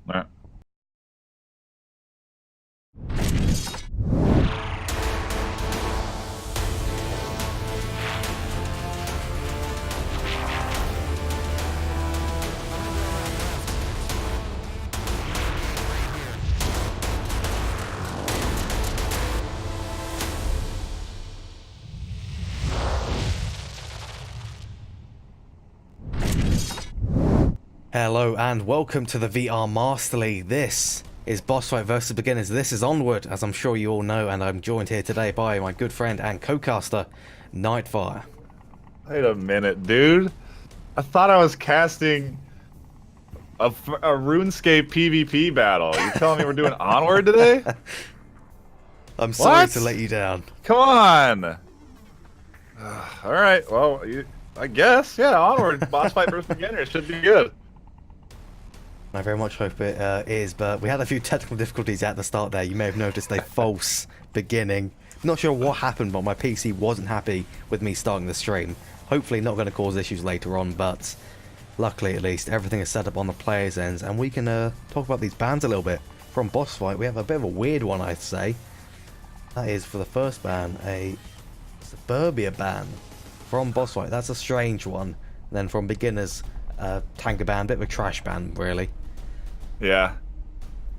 Alright. Hello and welcome to the VR Master League. This is BossFight versus Beginners. This is Onward, as I'm sure you all know, and I'm joined here today by my good friend and co-caster, NightFiree. Wait a minute, dude. I thought I was casting a RuneScape PvP battle. You telling me we're doing Onward today? I'm sorry What? to let you down. Come on. All right. Well, I guess. Yeah, Onward. Boss fight versus beginner should be good. I very much hope it is, but we had a few technical difficulties at the start there. You may have noticed a false beginning. Not sure what happened, but my PC wasn't happy with me starting the stream. Hopefully not going to cause issues later on, but luckily at least everything is set up on the player's ends, and we can talk about these bans a little bit. From BossFight, we have a bit of a weird one, I'd say. That is, for the first ban, a Suburbia ban from BossFight. That's a strange one. And then from Beginners, tanker ban, bit of a trash ban, really. Yeah.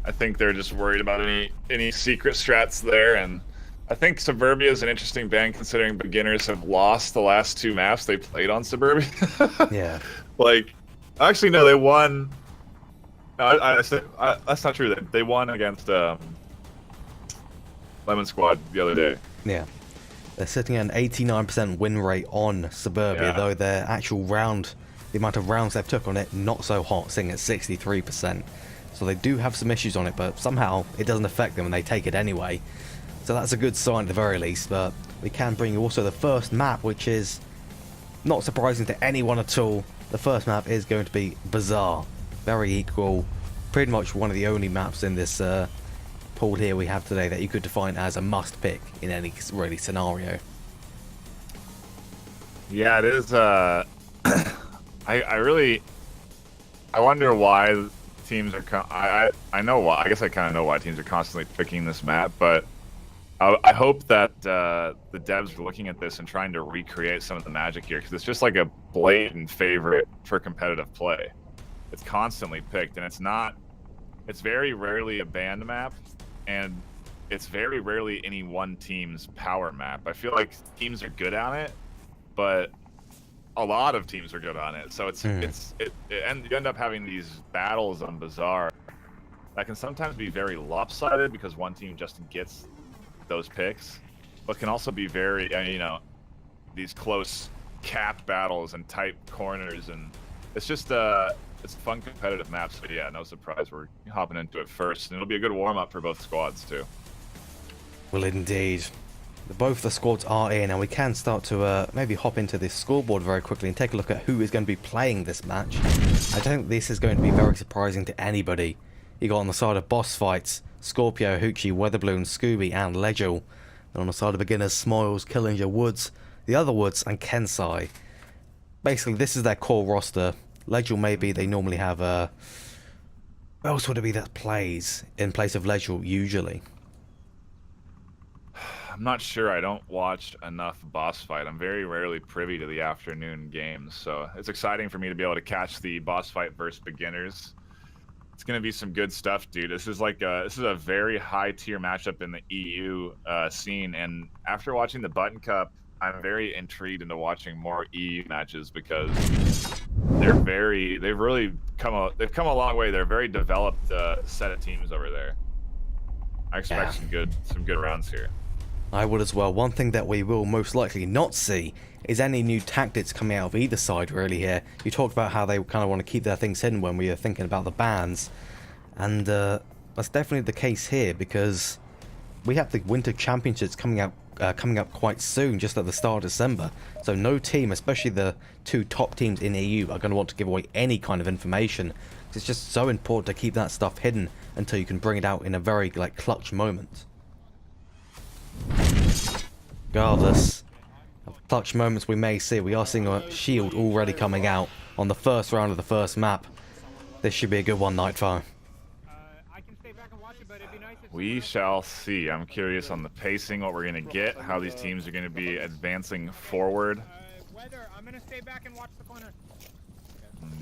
I think they're just worried about any secret strats there, and I think Suburbia is an interesting ban considering beginners have lost the last two maps they played on Suburbia. Yeah. Like, actually, no, they won. No, that's not true. They won against Lemon Squad the other day. Yeah. They're sitting at an 89% win rate on Suburbia, though their actual round, the amount of rounds they've took on it, not so hot, sitting at 63%. So they do have some issues on it, but somehow it doesn't affect them and they take it anyway. So that's a good sign at the very least, but we can bring you also the first map, which is not surprising to anyone at all. The first map is going to be Bazaar. Very equal, pretty much one of the only maps in this pool here we have today that you could define as a must pick in any really scenario. Yeah, it is. I wonder why teams are. I know why. I guess I kind of know why teams are constantly picking this map, but I hope that the devs are looking at this and trying to recreate some of the magic here, because it's just like a blatant favorite for competitive play. It's constantly picked, and it's very rarely a banned map, and it's very rarely any one team's power map. I feel like teams are good on it, but a lot of teams are good on it. So and you end up having these battles on Bazaar that can sometimes be very lopsided because one team just gets those picks, but can also be very, these close cap battles and tight corners, and it's just it's a fun competitive map. So yeah, no surprise we're hopping into it first, and it'll be a good warm up for both squads too. Well, indeed. Both the squads are in, and we can start to maybe hop into this scoreboard very quickly and take a look at who is going to be playing this match. I don't think this is going to be very surprising to anybody. You got on the side of BossFight, Scorpio, Hoochie, Weatherballoon, Scooby, and Legil. And on the side of Beginners, Smiles, Killinger, Woods, the other Woods, and Kensai. Basically, this is their core roster. Legil, maybe they normally have who else would it be that plays in place of Legil usually? I'm not sure. I don't watch enough boss fight. I'm very rarely privy to the afternoon games, so it's exciting for me to be able to catch the boss fight versus beginners. It's gonna be some good stuff, dude. This is a very high tier matchup in the EU scene, and after watching the Button Cup, I'm very intrigued into watching more EU matches because they've really come a long way. They're a very developed set of teams over there. I expect some good rounds here. I would as well. One thing that we will most likely not see is any new tactics coming out of either side really here. You talked about how they kind of want to keep their things hidden when we are thinking about the bans, and that's definitely the case here because we have the Winter Championships coming up quite soon, just at the start of December. So no team, especially the two top teams in EU, are going to want to give away any kind of information. It's just so important to keep that stuff hidden until you can bring it out in a very clutch moment. Regardless of clutch moments we may see, we are seeing a shield already coming out on the first round of the first map. This should be a good one, NightFiree. We shall see. I'm curious on the pacing, what we're going to get, how these teams are going to be advancing forward. Weather, I'm going to stay back and watch the corner.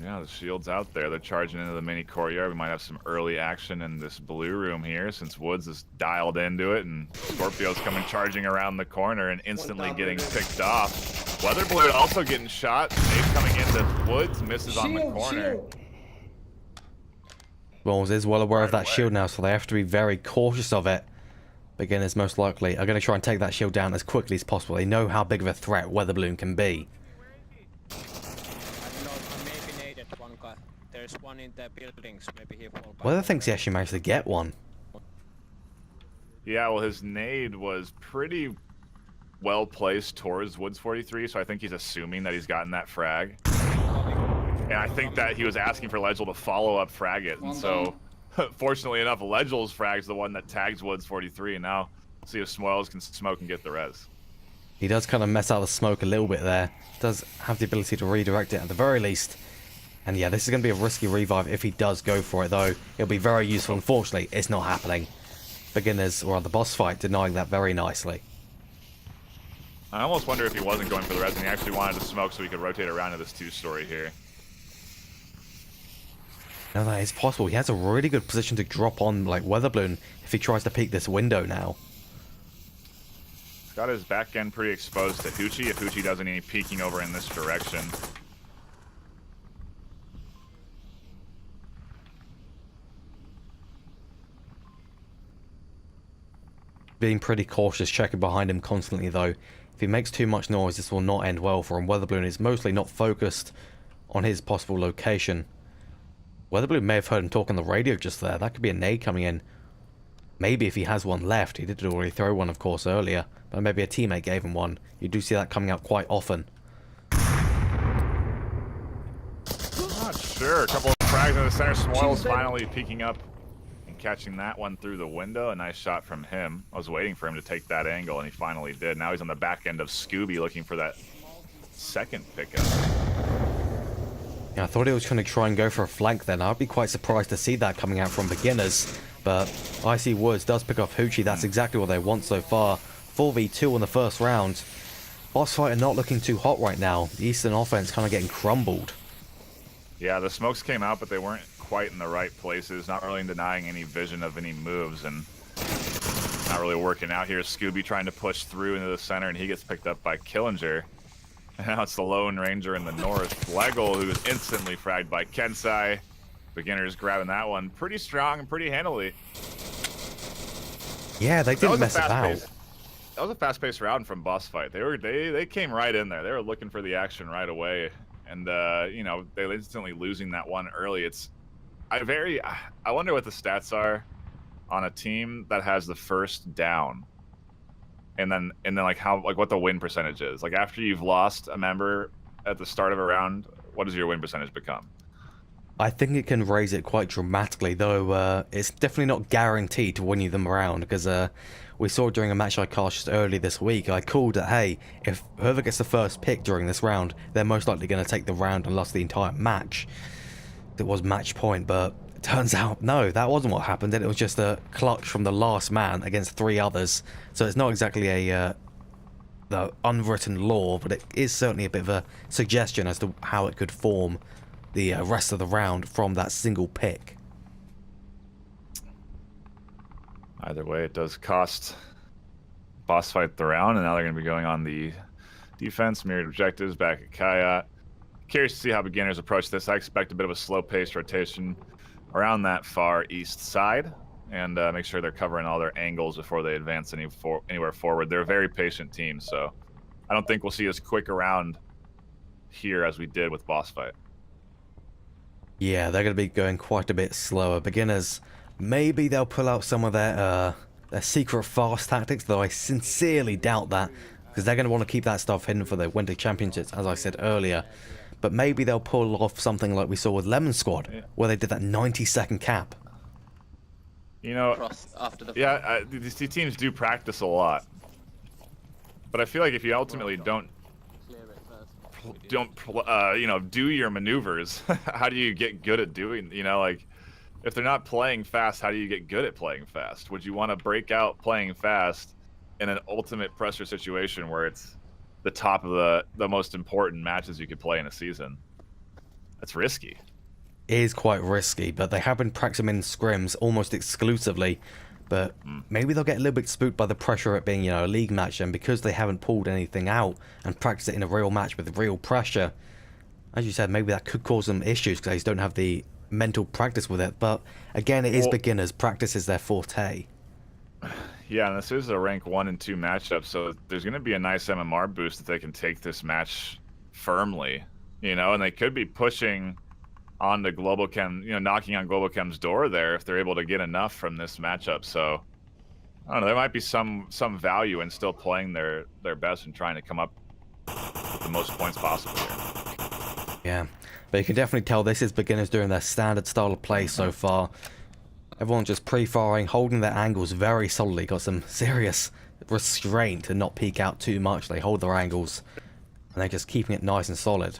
Yeah, the shield's out there. They're charging into the mini courtyard. We might have some early action in this blue room here since Woods is dialed into it, and Scorpio's coming charging around the corner and instantly getting picked off. Weather Blue also getting shot. Nade coming into Woods, misses on the corner. Balls is well aware of that shield now, so they have to be very cautious of it. Beginners most likely are going to try and take that shield down as quickly as possible. They know how big of a threat Weather Balloon can be. There's one in the buildings. Maybe he fall back. Weather thinks he actually managed to get one. Yeah, well, his nade was pretty well placed towards Woods 43, so I think he's assuming that he's gotten that frag. And I think that he was asking for Legel to follow up frag it, and so fortunately enough, Legel's frag's the one that tags Woods 43, and now see if Smoils can smoke and get the res. He does kind of mess out the smoke a little bit there. Does have the ability to redirect it at the very least. And yeah, this is going to be a risky revive if he does go for it, though. It'll be very useful. Unfortunately, it's not happening. Beginners, or the boss fight, denying that very nicely. I almost wonder if he wasn't going for the res and he actually wanted to smoke so he could rotate around to this two-story here. No, that is possible. He has a really good position to drop on, like, Weather Balloon if he tries to peek this window now. He's got his back end pretty exposed to Hoochie if Hoochie does any peeking over in this direction. Being pretty cautious, checking behind him constantly though. If he makes too much noise, this will not end well for him. Weather Balloon is mostly not focused on his possible location. Weather Balloon may have heard him talk on the radio just there. That could be a nade coming in. Maybe if he has one left. He did already throw one, of course, earlier. But maybe a teammate gave him one. You do see that coming out quite often. Not sure. A couple of frags in the center. Smoils finally peeking up. Catching that one through the window. A nice shot from him. I was waiting for him to take that angle, and he finally did. Now he's on the back end of Scooby looking for that second pickup. Yeah, I thought he was going to try and go for a flank then. I'd be quite surprised to see that coming out from beginners. But Icy Woods does pick off Hoochie. That's exactly what they want so far. 4v2 in the first round. BossFight are not looking too hot right now. The Eastern offense kind of getting crumbled. Yeah, the smokes came out, but they weren't quite in the right places, not really denying any vision of any moves, and not really working out here. Scooby trying to push through into the center, and he gets picked up by Killinger. And now it's the Lone Ranger in the north, Legel, who is instantly fragged by Kensai. Beginners grabbing that one pretty strong and pretty handily. Yeah, they didn't mess about. That was a fast-paced round from BossFight. They came right in there. They were looking for the action right away, and you know, they were instantly losing that one early. I wonder what the stats are on a team that has the first down, and then like what the win percentage is. Like after you've lost a member at the start of a round, what does your win percentage become? I think it can raise it quite dramatically, though it's definitely not guaranteed to win you them around, because we saw during a match I cast just earlier this week, I called that, hey, if whoever gets the first pick during this round, they're most likely going to take the round and lose the entire match. It was match point, but it turns out, no, that wasn't what happened. It was just a clutch from the last man against 3 others. So it's not exactly a the unwritten law, but it is certainly a bit of a suggestion as to how it could form the rest of the round from that single pick. Either way, it does cost BossFight the round, and now they're going to be going on the defense, mirrored objectives back at Kayat. Curious to see how beginners approach this. I expect a bit of a slow-paced rotation around that far east side, and make sure they're covering all their angles before they advance anywhere forward. They're a very patient team, so I don't think we'll see as quick around here as we did with BossFight. Yeah, they're going to be going quite a bit slower. Beginners, maybe they'll pull out some of their secret fast tactics, though I sincerely doubt that, because they're going to want to keep that stuff hidden for the Winter Championships, as I said earlier. But maybe they'll pull off something like we saw with Lemon Squad, where they did that 90-second cap. You know, these teams do practice a lot, but I feel like if you ultimately don't you know, do your maneuvers, how do you get good at doing, you know, like if they're not playing fast, how do you get good at playing fast? Would you want to break out playing fast in an ultimate pressure situation where it's the top of the most important matches you could play in a season? That's risky. It is quite risky, but they have been practicing in scrims almost exclusively. But maybe they'll get a little bit spooked by the pressure of it being, you know, a league match, and because they haven't pulled anything out and practiced it in a real match with real pressure, as you said, maybe that could cause them issues because they just don't have the mental practice with it. But again, it is beginners. Practice is their forte. Yeah, and this is a rank 1 and 2 matchup, so there's going to be a nice MMR boost if they can take this match firmly, you know, and they could be pushing on the Global Chem, you know, knocking on Global Chem's door there if they're able to get enough from this matchup. So I don't know, there might be some value in still playing their best and trying to come up with the most points possible here. Yeah, but you can definitely tell this is beginners doing their standard style of play so far. Everyone just pre-firing, holding their angles very solidly, got some serious restraint to not peek out too much. They hold their angles and they're just keeping it nice and solid.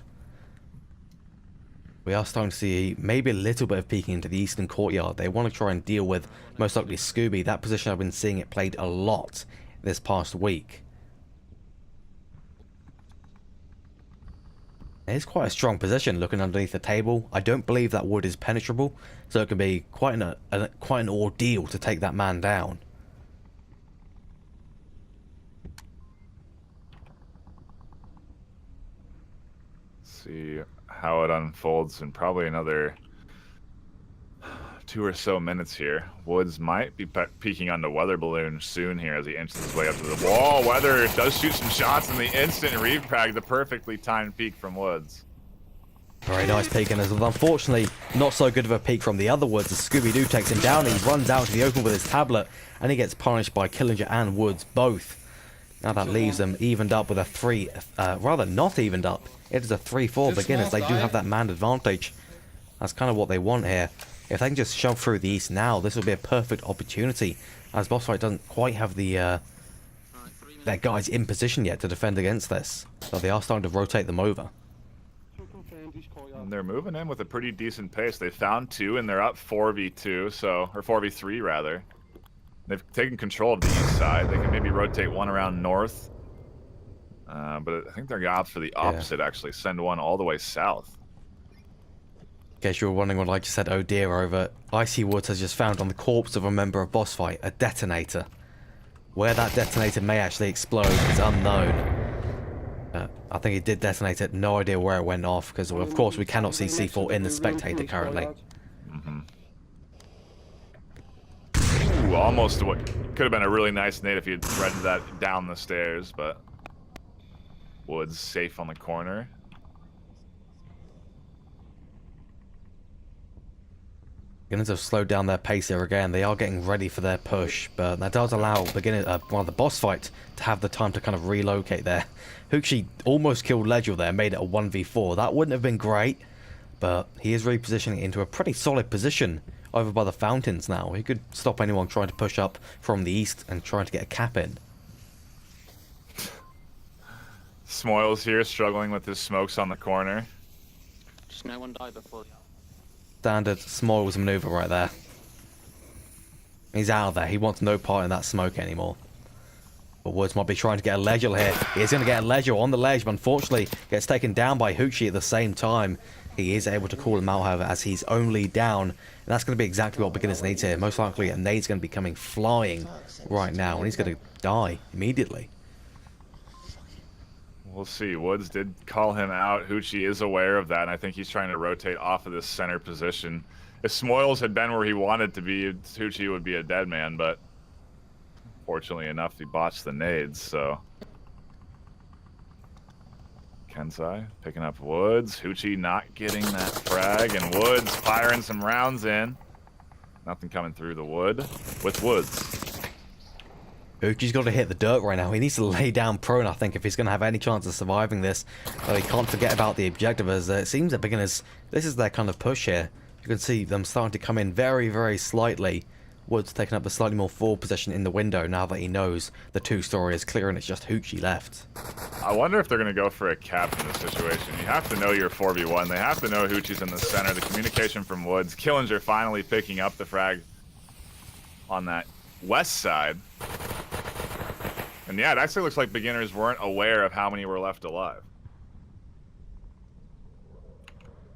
We are starting to see maybe a little bit of peeking into the eastern courtyard. They want to try and deal with most likely Scooby. That position I've been seeing it played a lot this past week. It's quite a strong position looking underneath the table. I don't believe that wood is penetrable, so it can be quite an ordeal to take that man down. See how it unfolds in probably another 2 or so minutes here. Woods might be peeking on the weather balloon soon here as he inches his way up to the wall. Weather does shoot some shots in the instant reprag, the perfectly timed peek from Woods. Very nice peek, and unfortunately not so good of a peek from the other Woods as Scooby-Doo takes him down. He runs out to the open with his tablet and he gets punished by Killinger and Woods both. Now that leaves them evened up with a 3, rather not evened up. It is a 3-4 beginners. They do have that man advantage. That's kind of what they want here. If they can just shove through the east now, this will be a perfect opportunity, as BossFight doesn't quite have the their guys in position yet to defend against this. So they are starting to rotate them over. And they're moving in with a pretty decent pace. They found 2 and they're up 4v2, so, or 4v3 rather. They've taken control of the east side. They can maybe rotate one around north. But I think they're going to opt for the opposite, actually. Send one all the way south. In case you were wondering what I just said, oh dear, over, Icy Woods has just found on the corpse of a member of BossFight a detonator. Where that detonator may actually explode is unknown. I think it did detonate it. No idea where it went off, because of course we cannot see C4 in the spectator currently. Ooh, almost what could have been a really nice nade if you had threaded that down the stairs, but Woods safe on the corner. Beginners have slowed down their pace here again. They are getting ready for their push, but that does allow one of the BossFight to have the time to kind of relocate there. Hoochie almost killed Ledger there, made it a 1v4. That wouldn't have been great, but he is repositioning into a pretty solid position over by the fountains now. He could stop anyone trying to push up from the east and trying to get a cap in. Smoils here struggling with his smokes on the corner. Just no one died before. Standard Smoils maneuver right there. He's out of there. He wants no part in that smoke anymore. But Woods might be trying to get a Ledger here. He's going to get a Ledger on the ledge, but unfortunately gets taken down by Hoochie at the same time. He is able to call him out, however, as he's only down. And that's going to be exactly what beginners need here. Most likely a nade's going to be coming flying right now, and he's going to die immediately. We'll see. Woods did call him out. Hoochie is aware of that, and I think he's trying to rotate off of this center position. If Smoils had been where he wanted to be, Hoochie would be a dead man, but fortunately enough, he botched the nades, so... Kensai picking up Woods. Hoochie not getting that frag, and Woods firing some rounds in. Nothing coming through the wood with Woods. Hoochie's got to hit the dirt right now. He needs to lay down prone, I think, if he's going to have any chance of surviving this. But he can't forget about the objective, as it seems that beginners, this is their kind of push here. You can see them starting to come in very, very slightly Woods taking up a slightly more forward position in the window now that he knows the two-story is clear and it's just Hoochie left. I wonder if they're going to go for a cap in this situation. You have to know your 4v1. They have to know Hoochie's in the center. The communication from Woods. Killinger finally picking up the frag on that west side. And yeah, it actually looks like beginners weren't aware of how many were left alive.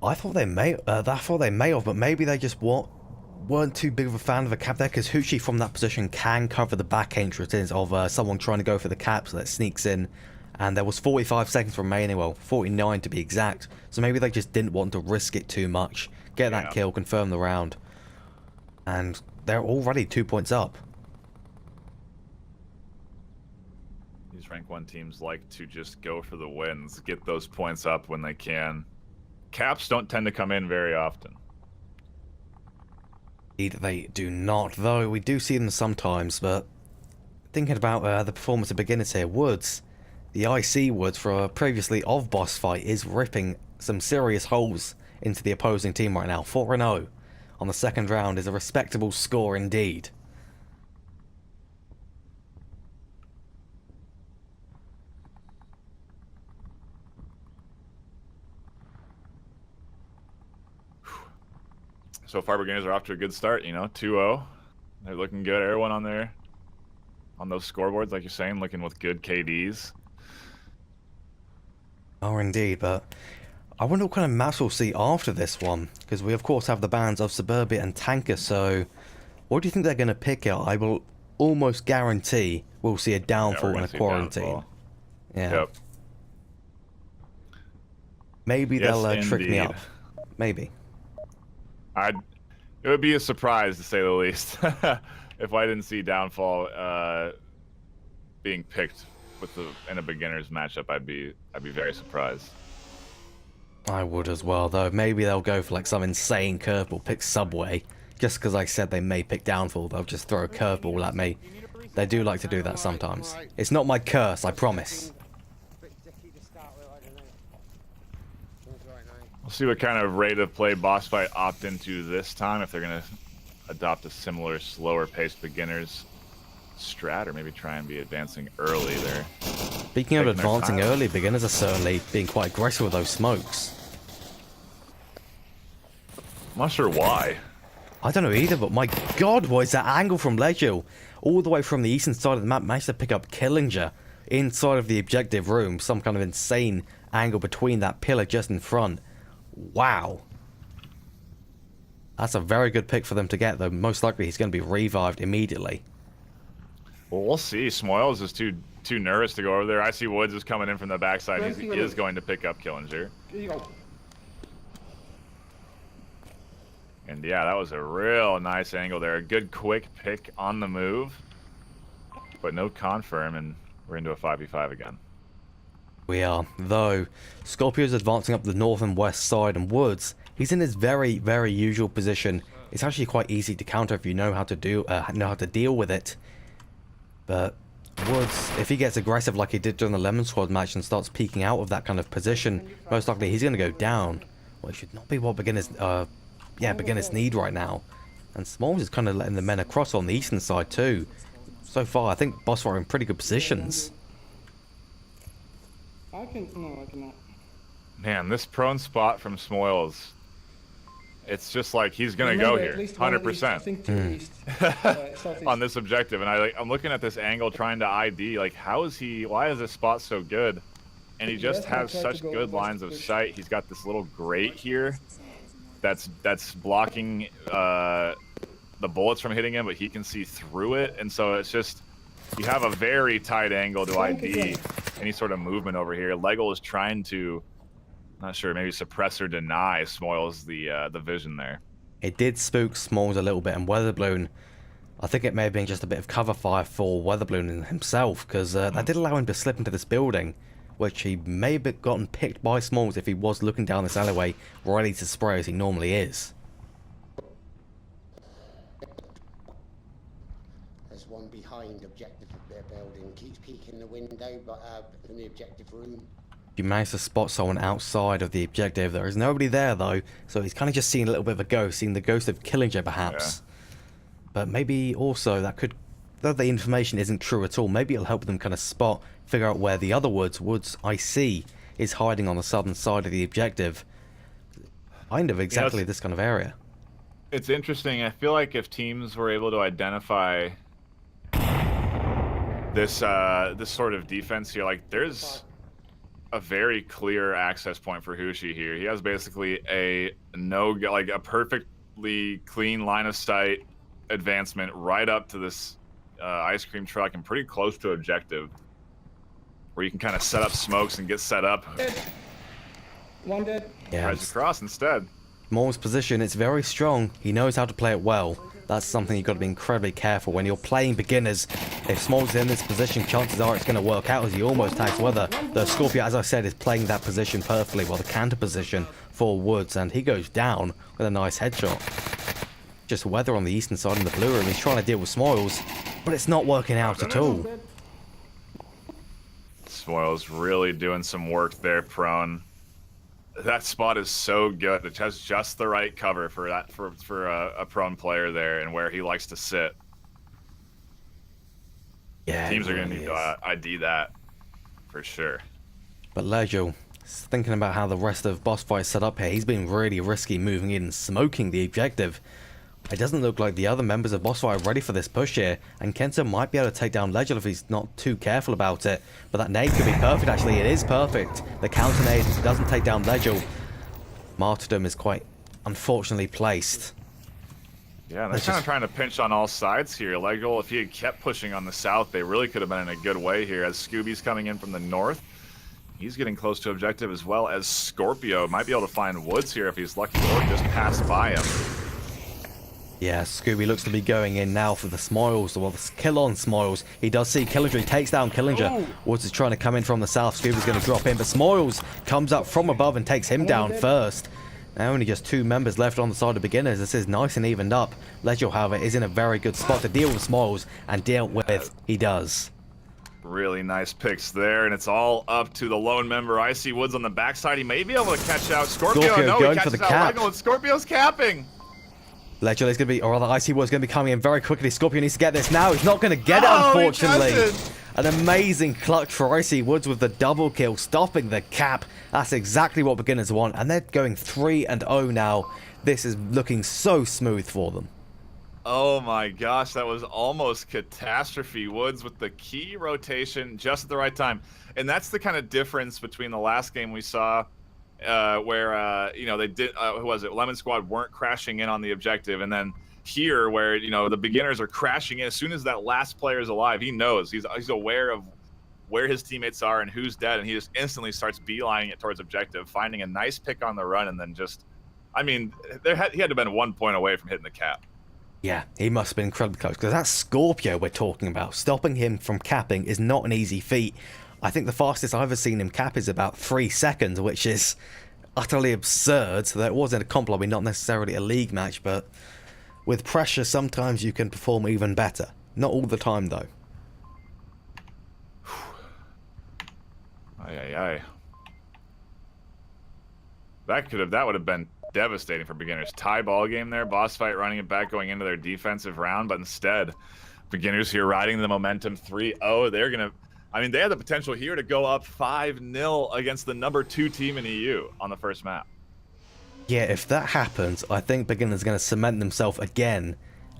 I thought they may have, but maybe they just weren't too big of a fan of a cap there, because Hoochie from that position can cover the back entrances of someone trying to go for the cap, so that sneaks in. And there was 45 seconds remaining, well, 49 to be exact. So maybe they just didn't want to risk it too much. Get that kill, confirm the round. And they're already 2 points up. These rank 1 teams like to just go for the wins, get those points up when they can. Caps don't tend to come in very often. Indeed, they do not, though we do see them sometimes. But thinking about the performance of beginners here, Woods, the IC Woods for previously of BossFight, is ripping some serious holes into the opposing team right now. 4-0 on the second round is a respectable score indeed. So far, beginners are off to a good start, you know, 2-0. They're looking good. Everyone on there, on those scoreboards, like you're saying, looking with good KDs. Oh, indeed, but I wonder what kind of maps we'll see after this one, because we, of course, have the bands of Suburbia and Tanker, so what do you think they're going to pick out? I will almost guarantee we'll see a downfall and a quarantine. Downfall. Yeah. Yep. Maybe Yes, they'll trick me indeed. up. Maybe. It would be a surprise, to say the least, if I didn't see downfall being picked in a beginners matchup. I'd be very surprised. I would as well, though. Maybe they'll go for like some insane curveball, pick Subway. Just because I said they may pick downfall, they'll just throw a curveball at me. They do like to do that sometimes. It's not my curse, I promise. We'll see what kind of rate of play BossFight opt into this time, if they're going to adopt a similar, slower-paced beginners strat, or maybe try and be advancing early there. Speaking of advancing early, beginners are certainly being quite aggressive with those smokes. I'm not sure why. I don't know either, but my god, what is that angle from Legio? All the way from the eastern side of the map, managed to pick up Killinger inside of the objective room. Some kind of insane angle between that pillar just in front. Wow. That's a very good pick for them to get, though most likely he's going to be revived immediately. Well, we'll see. Smoils is too nervous to go over there. I see Woods is coming in from the backside. He is going to pick up Killinger. And yeah, that was a real nice angle there. A good quick pick on the move. But no confirm, and we're into a 5v5 again. We are, though. Scorpio's advancing up the north and west side, and Woods, he's in his very, very usual position. It's actually quite easy to counter if you know how to deal with it. But Woods, if he gets aggressive like he did during the Lemon Squad match and starts peeking out of that kind of position, most likely he's going to go down. Well, it should not be what beginners need right now. And Smalls is kind of letting the men across on the eastern side too. So far, I think BossFight are in pretty good positions. I cannot. Man, this prone spot from Smoils, it's just like he's gonna go here, 100%. On this objective, and I'm looking at this angle trying to ID, like why is this spot so good? And he just has such good lines of sight. He's got this little grate here that's blocking the bullets from hitting him, but he can see through it, and so it's just, you have a very tight angle to ID any sort of movement over here. Lego is trying to, not sure, maybe suppress or deny Smoils the vision there. It did spook Smalls a little bit, and Weatherballoon, I think it may have been just a bit of cover fire for Weatherballoon himself, because that did allow him to slip into this building, which he may have gotten picked by Smalls if he was looking down this alleyway ready to spray as he normally is. There's one behind objective of their building, keeps peeking the window, but in the objective room. You managed to spot someone outside of the objective. There is nobody there though, so he's kind of just seeing a little bit of a ghost, seeing the ghost of Killinger perhaps. But maybe also that could, though the information isn't true at all, maybe it'll help them kind of spot, figure out where the other woods I see, is hiding on the southern side of the objective. Kind of exactly this kind of area. It's interesting. I feel like if teams were able to identify this this sort of defense here, like there's a very clear access point for Hushi here. He has basically a like a perfectly clean line of sight advancement right up to this ice cream truck and pretty close to objective, where you can kind of set up smokes and get set up. One dead. Yeah, Tries across instead. Maul's position, it's very strong. He knows how to play it well. That's something you've got to be incredibly careful when you're playing beginners. If Small's in this position, chances are it's going to work out as he almost tags Weather. The Scorpio, as I said, is playing that position perfectly, while the counter position for Woods, and he goes down with a nice headshot. Just Weather on the eastern side in the blue room. He's trying to deal with Smoils, but it's not working out at all. Smoils really doing some work there, prone. That spot is so good. It has just the right cover for that for a prone player there, and where he likes to sit. Yeah, teams are going to need to ID that for sure. But Lejo, thinking about how the rest of BossFight set up here, he's been really risky moving in and smoking the objective. It doesn't look like the other members of BossFight are ready for this push here, and Kento might be able to take down Legel if he's not too careful about it. But that nade could be perfect, actually. It is perfect. The counter nade doesn't take down Legel. Martyrdom is quite unfortunately placed. Yeah, they're kind of trying to pinch on all sides here. Legel, if he had kept pushing on the south, they really could have been in a good way here. As Scooby's coming in from the north, he's getting close to objective, as well as Scorpio might be able to find Woods here if he's lucky, or just pass by him. Yeah, Scooby looks to be going in now for the Smoils, well, the kill on Smoils. He does see Killinger, he takes down Killinger. Woods is trying to come in from the south, Scooby's going to drop in, but Smoils comes up from above and takes him down first. Now only just 2 members left on the side of beginners. This is nice and evened up. Legel, however, is in a very good spot to deal with Smoils, and deal with he does. Really nice picks there, and it's all up to the lone member. I see Woods on the backside. He may be able to catch out Scorpio. No, going he for the catches out cap. Legel, and Scorpio's capping. Legel is going to be, or rather, Icy Woods going to be coming in very quickly. Scorpio needs to get this now. He's not going to get it, unfortunately. An amazing clutch for Icy Woods with the double kill, stopping the cap. That's exactly what beginners want, and they're going 3-0 now. This is looking so smooth for them. Oh my gosh, that was almost catastrophe. Woods with the key rotation just at the right time. And that's the kind of difference between the last game we saw, where you know, they did who was it, Lemon Squad weren't crashing in on the objective, and then here where, you know, the beginners are crashing in as soon as that last player is alive. He knows, he's aware of where his teammates are and who's dead, and he just instantly starts beelining it towards objective, finding a nice pick on the run, and then just, I mean, he had to have been 1 point away from hitting the cap. Yeah, he must have been incredibly close, because that's Scorpio we're talking about. Stopping him from capping is not an easy feat. I think the fastest I've ever seen him cap is about 3 seconds, which is utterly absurd. So that wasn't a comp lobby, not necessarily a league match, but with pressure, sometimes you can perform even better. Not all the time, though. Aye. That would have been devastating for beginners. Tie ball game there, BossFight running it back going into their defensive round, but instead, beginners here riding the momentum 3-0. They're gonna, I mean, they have the potential here to go up 5-0 against the #2 team in EU on the first map. Yeah, if that happens, I think beginners are going to cement themselves again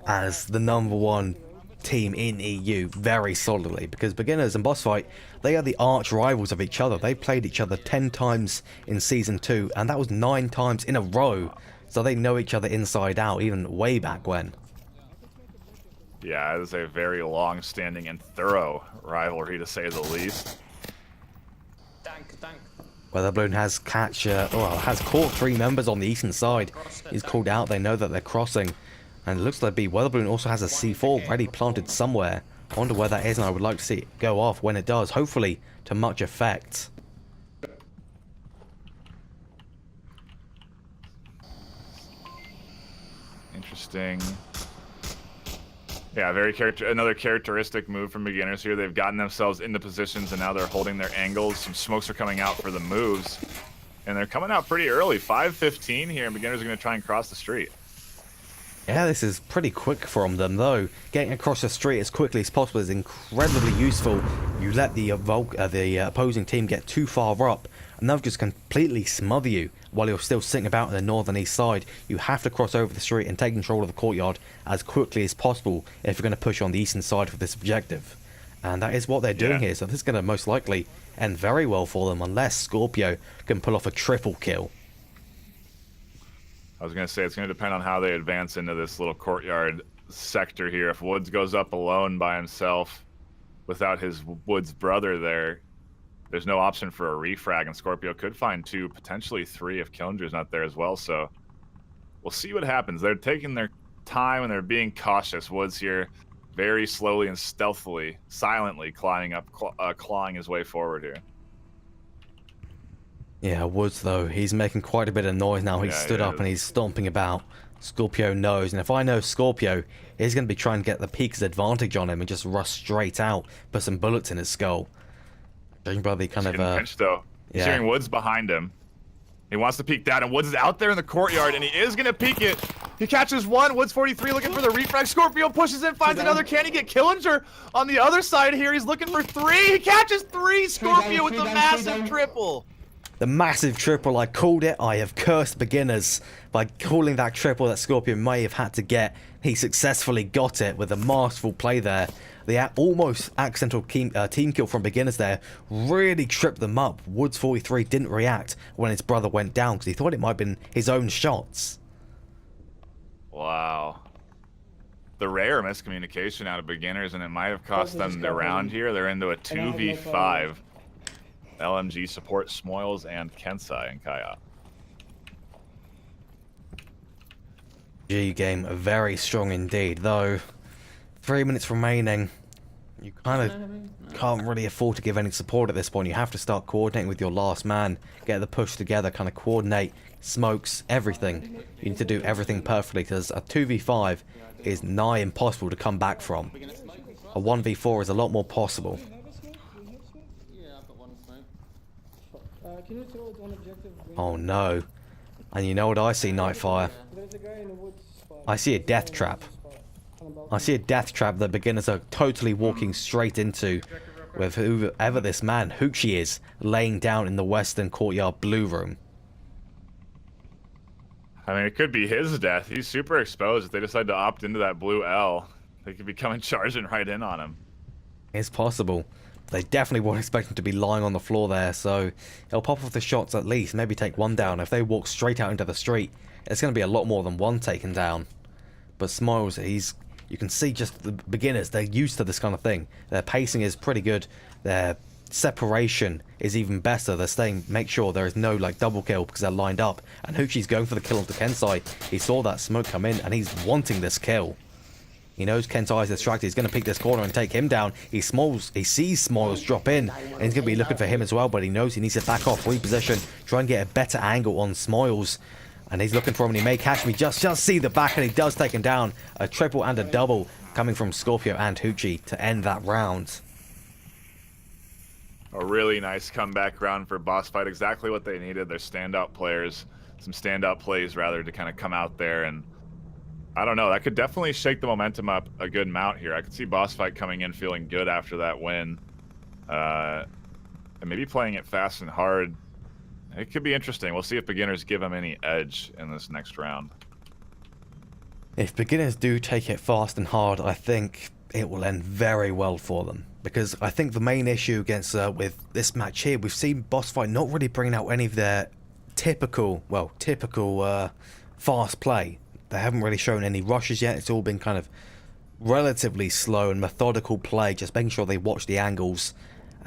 as the #1 team in EU very solidly, because beginners and BossFight, they are the arch rivals of each other. They played each other 10 times in season 2, and that was 9 times in a row, so they know each other inside out, even way back when. Yeah, it is a very long-standing and thorough rivalry, to say the least. Tank. Weatherballoon has has caught 3 members on the eastern side. He's called out, they know that they're crossing. And it looks like Weatherballoon also has a C4 ready planted somewhere. I wonder where that is, and I would like to see it go off when it does, hopefully to much effect. Interesting. Yeah, another characteristic move from beginners here. They've gotten themselves into positions, and now they're holding their angles. Some smokes are coming out for the moves, and they're coming out pretty early. 5:15 here, and beginners are going to try and cross the street. Yeah, this is pretty quick from them, though. Getting across the street as quickly as possible is incredibly useful. You let the opposing team get too far up, and they'll just completely smother you while you're still sitting about on the northern east side. You have to cross over the street and take control of the courtyard as quickly as possible if you're going to push on the eastern side for this objective. And that is what they're doing here, so this is going to most likely end very well for them, unless Scorpio can pull off a triple kill. I was going to say, it's going to depend on how they advance into this little courtyard sector here. If Woods goes up alone by himself without his Woods brother there, there's no option for a refrag, and Scorpio could find 2, potentially 3 if Killinger's not there as well. So we'll see what happens. They're taking their time and they're being cautious. Woods here very slowly and stealthily, silently clawing his way forward here. Yeah, Woods, though, he's making quite a bit of noise now. He's stood up and he's stomping about. Scorpio knows, and if I know Scorpio, he's going to be trying to get the Peak's advantage on him and just rush straight out, put some bullets in his skull. Judging by the kind of... pinched, though. He's hearing Woods behind him. He wants to peek that, and Woods is out there in the courtyard, and he is going to peek it. He catches one. Woods 43 looking for the refrag. Scorpio pushes in, finds another. Can he get Killinger on the other side here? He's looking for 3. He catches 3. Scorpio with the massive triple. The massive triple, I called it. I have cursed beginners by calling that triple that Scorpio may have had to get. He successfully got it with a masterful play there. The almost accidental team kill from beginners there really tripped them up. Woods 43 didn't react when his brother went down because he thought it might have been his own shots. Wow. The rare miscommunication out of beginners, and it might have cost them the round here. They're into a 2v5. LMG support Smoils and Kensai and Kaya. G game very strong indeed, though 3 minutes remaining. You kind of can't really afford to give any support at this point. You have to start coordinating with your last man, get the push together, kind of coordinate, smokes, everything. You need to do everything perfectly because a 2v5 is nigh impossible to come back from. A 1v4 is a lot more possible. Oh no. And you know what I see, Nightfire? I see a death trap. I see a death trap that beginners are totally walking straight into, with whoever this man, Hoochie, is, laying down in the western courtyard blue room. I mean, it could be his death. He's super exposed. If they decide to opt into that blue L, they could be coming charging right in on him. It's possible. They definitely won't expect him to be lying on the floor there, so he'll pop off the shots at least, maybe take one down. If they walk straight out into the street, it's going to be a lot more than one taken down. But Smiles, you can see just the beginners, they're used to this kind of thing. Their pacing is pretty good. Their separation is even better. They're staying, make sure there is no like double kill because they're lined up. And Hoochie's going for the kill onto Kensai. He saw that smoke come in and he's wanting this kill. He knows Kensai's distracted. He's going to pick this corner and take him down. He sees Smiles drop in, and he's going to be looking for him as well, but he knows he needs to back off, reposition, try and get a better angle on Smiles. And he's looking for him, and he may catch me. Just see the back, and he does take him down. A triple and a double coming from Scorpio and Hoochie to end that round. A really nice comeback round for BossFight. Exactly what they needed. Their standout players, some standout plays rather, to kind of come out there and, I don't know, that could definitely shake the momentum up a good amount here. I could see BossFight coming in feeling good after that win. And maybe playing it fast and hard. It could be interesting. We'll see if beginners give them any edge in this next round. If beginners do take it fast and hard, I think it will end very well for them. Because I think the main issue against with this match here, we've seen BossFight not really bringing out any of their typical fast play. They haven't really shown any rushes yet. It's all been kind of relatively slow and methodical play, just making sure they watch the angles.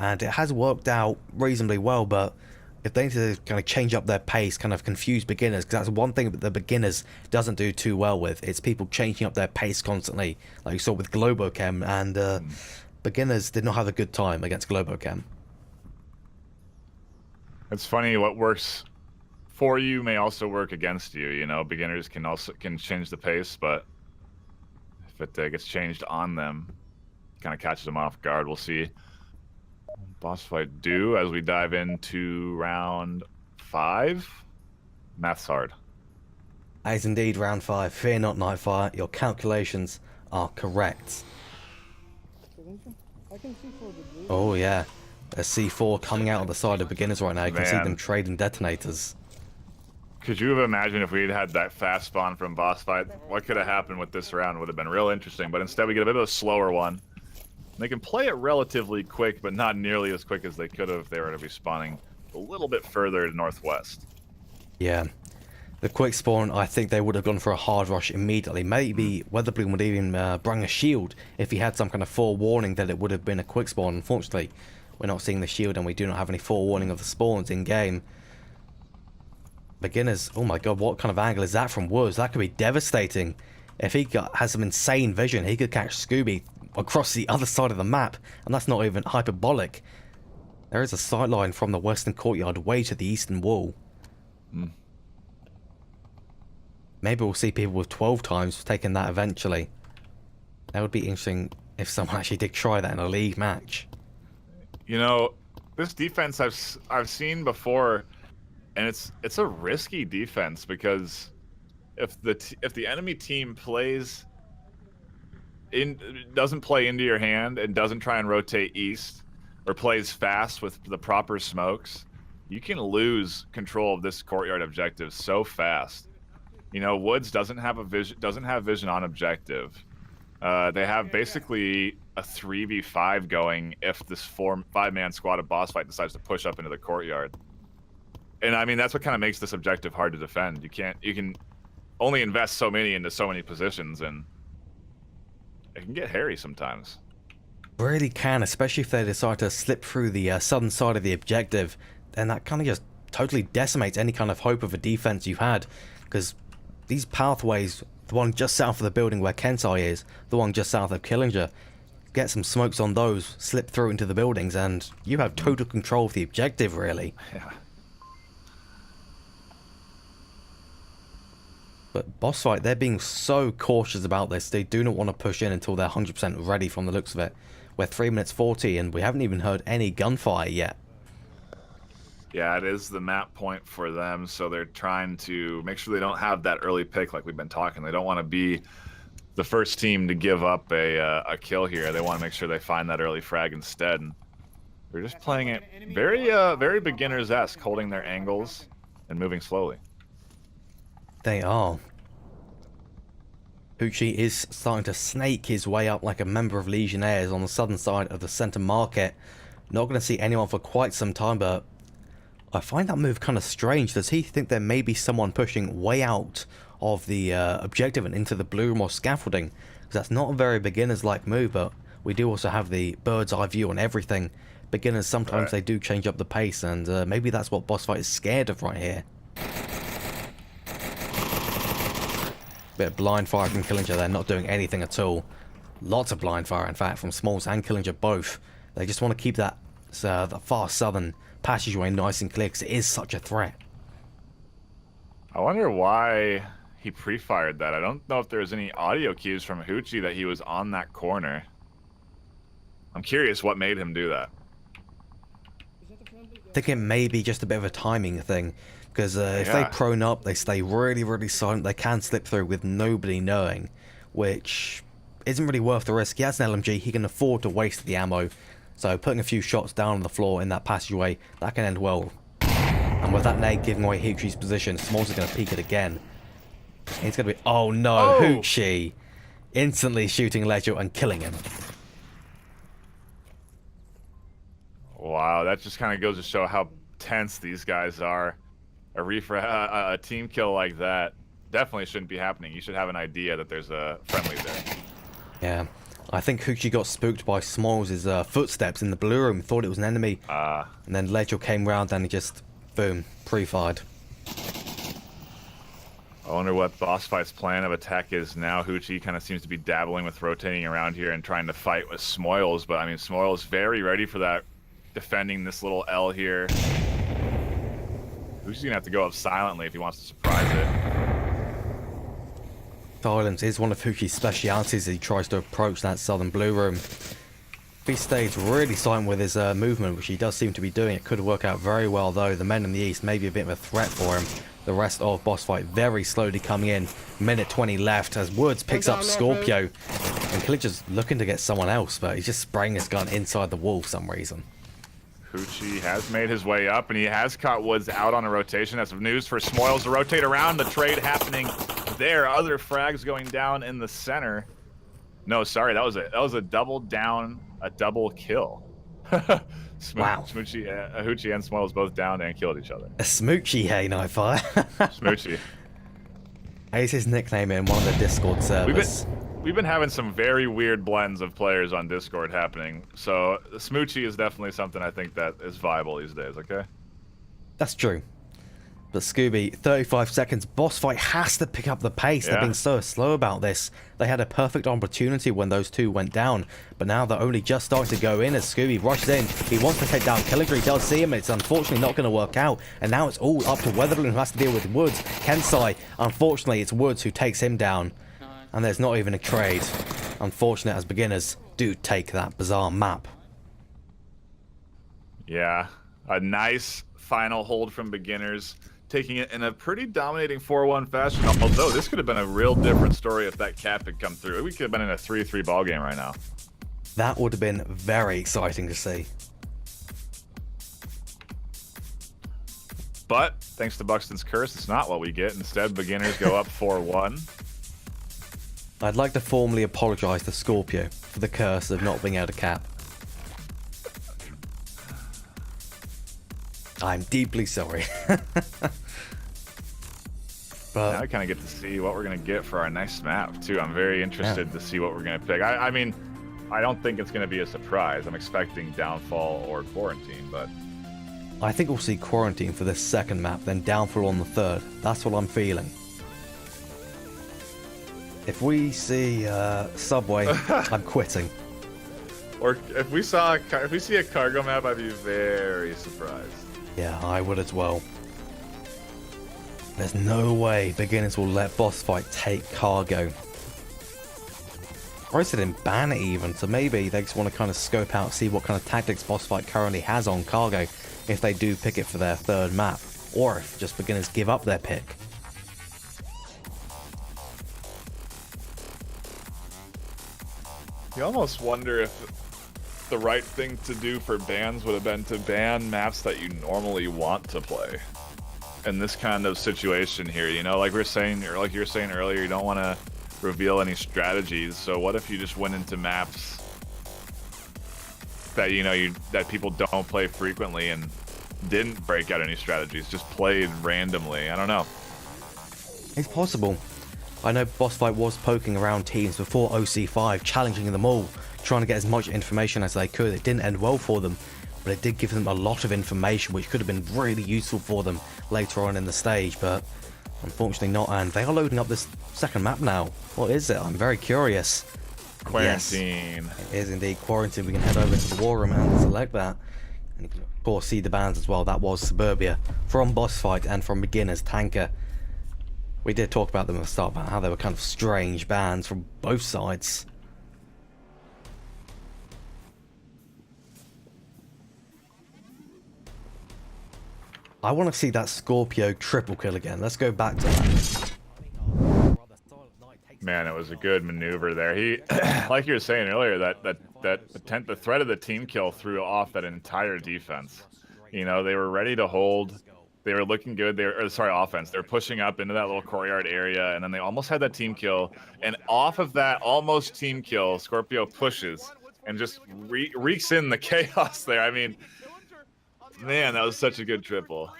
And it has worked out reasonably well, but if they need to kind of change up their pace, kind of confuse beginners, because that's one thing that the beginners doesn't do too well with. It's people changing up their pace constantly, like you saw with Globochem, and beginners did not have a good time against Globochem. It's funny, what works for you may also work against you. You know, beginners can change the pace, but if it gets changed on them, it kind of catches them off guard. We'll see BossFight do as we dive into round 5. Math's hard. That is indeed round 5. Fear not, NightFiree. Your calculations are correct. I can see for the blue. Oh yeah, a C4 coming out on the side of beginners right now. You can see Man. them trading detonators. Could you have imagined if we'd had that fast spawn from BossFight? What could have happened with this round would have been real interesting, but instead we get a bit of a slower one. They can play it relatively quick, but not nearly as quick as they could have if they were to be spawning a little bit further northwest. Yeah. The quick spawn, I think they would have gone for a hard rush immediately. Maybe Weatherbloom would even bring a shield if he had some kind of forewarning that it would have been a quick spawn. Unfortunately, we're not seeing the shield and we do not have any forewarning of the spawns in game. Beginners, oh my god, what kind of angle is that from Woods? That could be devastating. If he has some insane vision, he could catch Scooby across the other side of the map, and that's not even hyperbolic. There is a sight line from the western courtyard way to the eastern wall. Maybe we'll see people with 12 times taking that eventually. That would be interesting if someone actually did try that in a league match. You know, this defense I've seen before, and it's a risky defense because if the enemy team doesn't play into your hand and doesn't try and rotate east or plays fast with the proper smokes, you can lose control of this courtyard objective so fast. You know, Woods doesn't have vision on objective. They have basically a 3v5 going if this 5-man squad of BossFight decides to push up into the courtyard. And I mean, that's what kind of makes this objective hard to defend. You can only invest so many into so many positions, and it can get hairy sometimes. Really can, especially if they decide to slip through the southern side of the objective. Then that kind of just totally decimates any kind of hope of a defense you had, because these pathways, the one just south of the building where Kensai is, the one just south of Killinger, get some smokes on those, slip through into the buildings, and you have total control of the objective, really. Yeah. But BossFight, they're being so cautious about this. They do not want to push in until they're 100% ready from the looks of it. We're 3 minutes 40 and we haven't even heard any gunfire yet. Yeah, it is the map point for them, so they're trying to make sure they don't have that early pick like we've been talking. They don't want to be the first team to give up a kill here. They want to make sure they find that early frag instead. And they're just playing it very beginners-esque, holding their angles and moving slowly. They are. Hoochie is starting to snake his way up like a member of Legionnaires on the southern side of the center market. Not going to see anyone for quite some time, but I find that move kind of strange. Does he think there may be someone pushing way out of the objective and into the blue room or scaffolding? Because that's not a very beginners-like move, but we do also have the bird's eye view on everything. Beginners, sometimes they do change up the pace, and maybe that's what BossFight is scared of right here. Bit of blind fire from Killinger there, not doing anything at all. Lots of blind fire, in fact, from Smalls and Killinger both. They just want to keep that the far southern passageway nice and clear because it is such a threat. I wonder why he pre-fired that. I don't know if there's any audio cues from Hoochie that he was on that corner. I'm curious what made him do that. I think it may be just a bit of a timing thing. Because if they prone up, they stay really silent, they can slip through with nobody knowing, which isn't really worth the risk. He has an LMG, he can afford to waste the ammo, so putting a few shots down on the floor in that passageway, that can end well. And with that nade giving away Hoochie's position, Smalls is going to peek it again. He's going to be, oh no, Hoochie! Instantly shooting Ledger and killing him. Wow, that just kind of goes to show how tense these guys are. A team kill like that definitely shouldn't be happening. You should have an idea that there's a friendly there. Yeah, I think Hoochie got spooked by Smalls' footsteps in the blue room, thought it was an enemy, and then Ledger came round and he just, boom, pre-fired. I wonder what BossFight's plan of attack is now. Hoochie kind of seems to be dabbling with rotating around here and trying to fight with Smoils, but I mean, Smoils very ready for that, defending this little L here. Who's gonna have to go up silently if he wants to surprise it? Silence is one of Hoochie's specialities as he tries to approach that southern blue room. If he stays really silent with his movement, which he does seem to be doing, it could work out very well, though. The men in the east may be a bit of a threat for him. The rest of BossFight very slowly coming in. Minute 20 left as Woods picks up Scorpio. And Killinger's looking to get someone else, but he's just spraying his gun inside the wall for some reason. Hoochie has made his way up, and he has caught Woods out on a rotation. That's news for Smoils to rotate around. The trade happening there. Other frags going down in the center. No, sorry, that was a double down, a double kill. Wow. Smoochie, Hoochie and Smoils both down and killed each other. A Smoochie, hey, NightFiree. Smoochie. It's his nickname in one of the Discord servers. We've been having some very weird blends of players on Discord happening, so Smoochie is definitely something I think that is viable these days, okay? That's true. But Scooby, 35 seconds. BossFight has to pick up the pace. Yeah. They're being so slow about this. They had a perfect opportunity when those two went down, but now they're only just starting to go in as Scooby rushes in. He wants to take down Killinger. He does see him, and it's unfortunately not going to work out. And now it's all up to Weatherland, who has to deal with Woods. Kensai, unfortunately, it's Woods who takes him down. And there's not even a trade. Unfortunate as beginners do take that bizarre map. Yeah, a nice final hold from beginners, taking it in a pretty dominating 4-1 fashion, although this could have been a real different story if that cap had come through. We could have been in a 3-3 ball game right now. That would have been very exciting to see. But, thanks to Buxton's curse, it's not what we get. Instead, beginners go up 4-1. I'd like to formally apologise to Scorpio for the curse of not being able to cap. I'm deeply sorry. But now I kind of get to see what we're going to get for our next map, too. I'm very interested to see what we're going to pick. I mean, I don't think it's going to be a surprise. I'm expecting Downfall or Quarantine, but... I think we'll see Quarantine for this second map, then Downfall on the third. That's what I'm feeling. If we see Subway, I'm quitting. Or if we see a cargo map, I'd be very surprised. Yeah, I would as well. There's no way beginners will let BossFight take cargo. Or they didn't ban it even, so maybe they just want to kind of scope out, see what kind of tactics BossFight currently has on cargo if they do pick it for their third map. Or if just beginners give up their pick. You almost wonder if the right thing to do for bans would have been to ban maps that you normally want to play. In this kind of situation here, you know, like we were saying, or like you were saying earlier, you don't want to reveal any strategies. So what if you just went into maps that that people don't play frequently and didn't break out any strategies, just played randomly? I don't know. It's possible. I know BossFight was poking around teams before OC5, challenging them all, trying to get as much information as they could. It didn't end well for them, but it did give them a lot of information, which could have been really useful for them later on in the stage, but unfortunately not. And they are loading up this second map now. What is it? I'm very curious. Quarantine. Yes, it is indeed Quarantine. We can head over to the war room and select that. And you can of course see the bans as well. That was Suburbia from BossFight and from Beginners Tanker. We did talk about them at the start, about how they were kind of strange bans from both sides. I want to see that Scorpio triple kill again. Let's go back to that. Man, it was a good maneuver there. He, like you were saying earlier, the threat of the team kill threw off that entire defense. You know, they were ready to hold. They were looking good. Offense. They were pushing up into that little courtyard area, and then they almost had that team kill. And off of that almost team kill, Scorpio pushes and just reeks in the chaos there. I mean, man, that was such a good triple.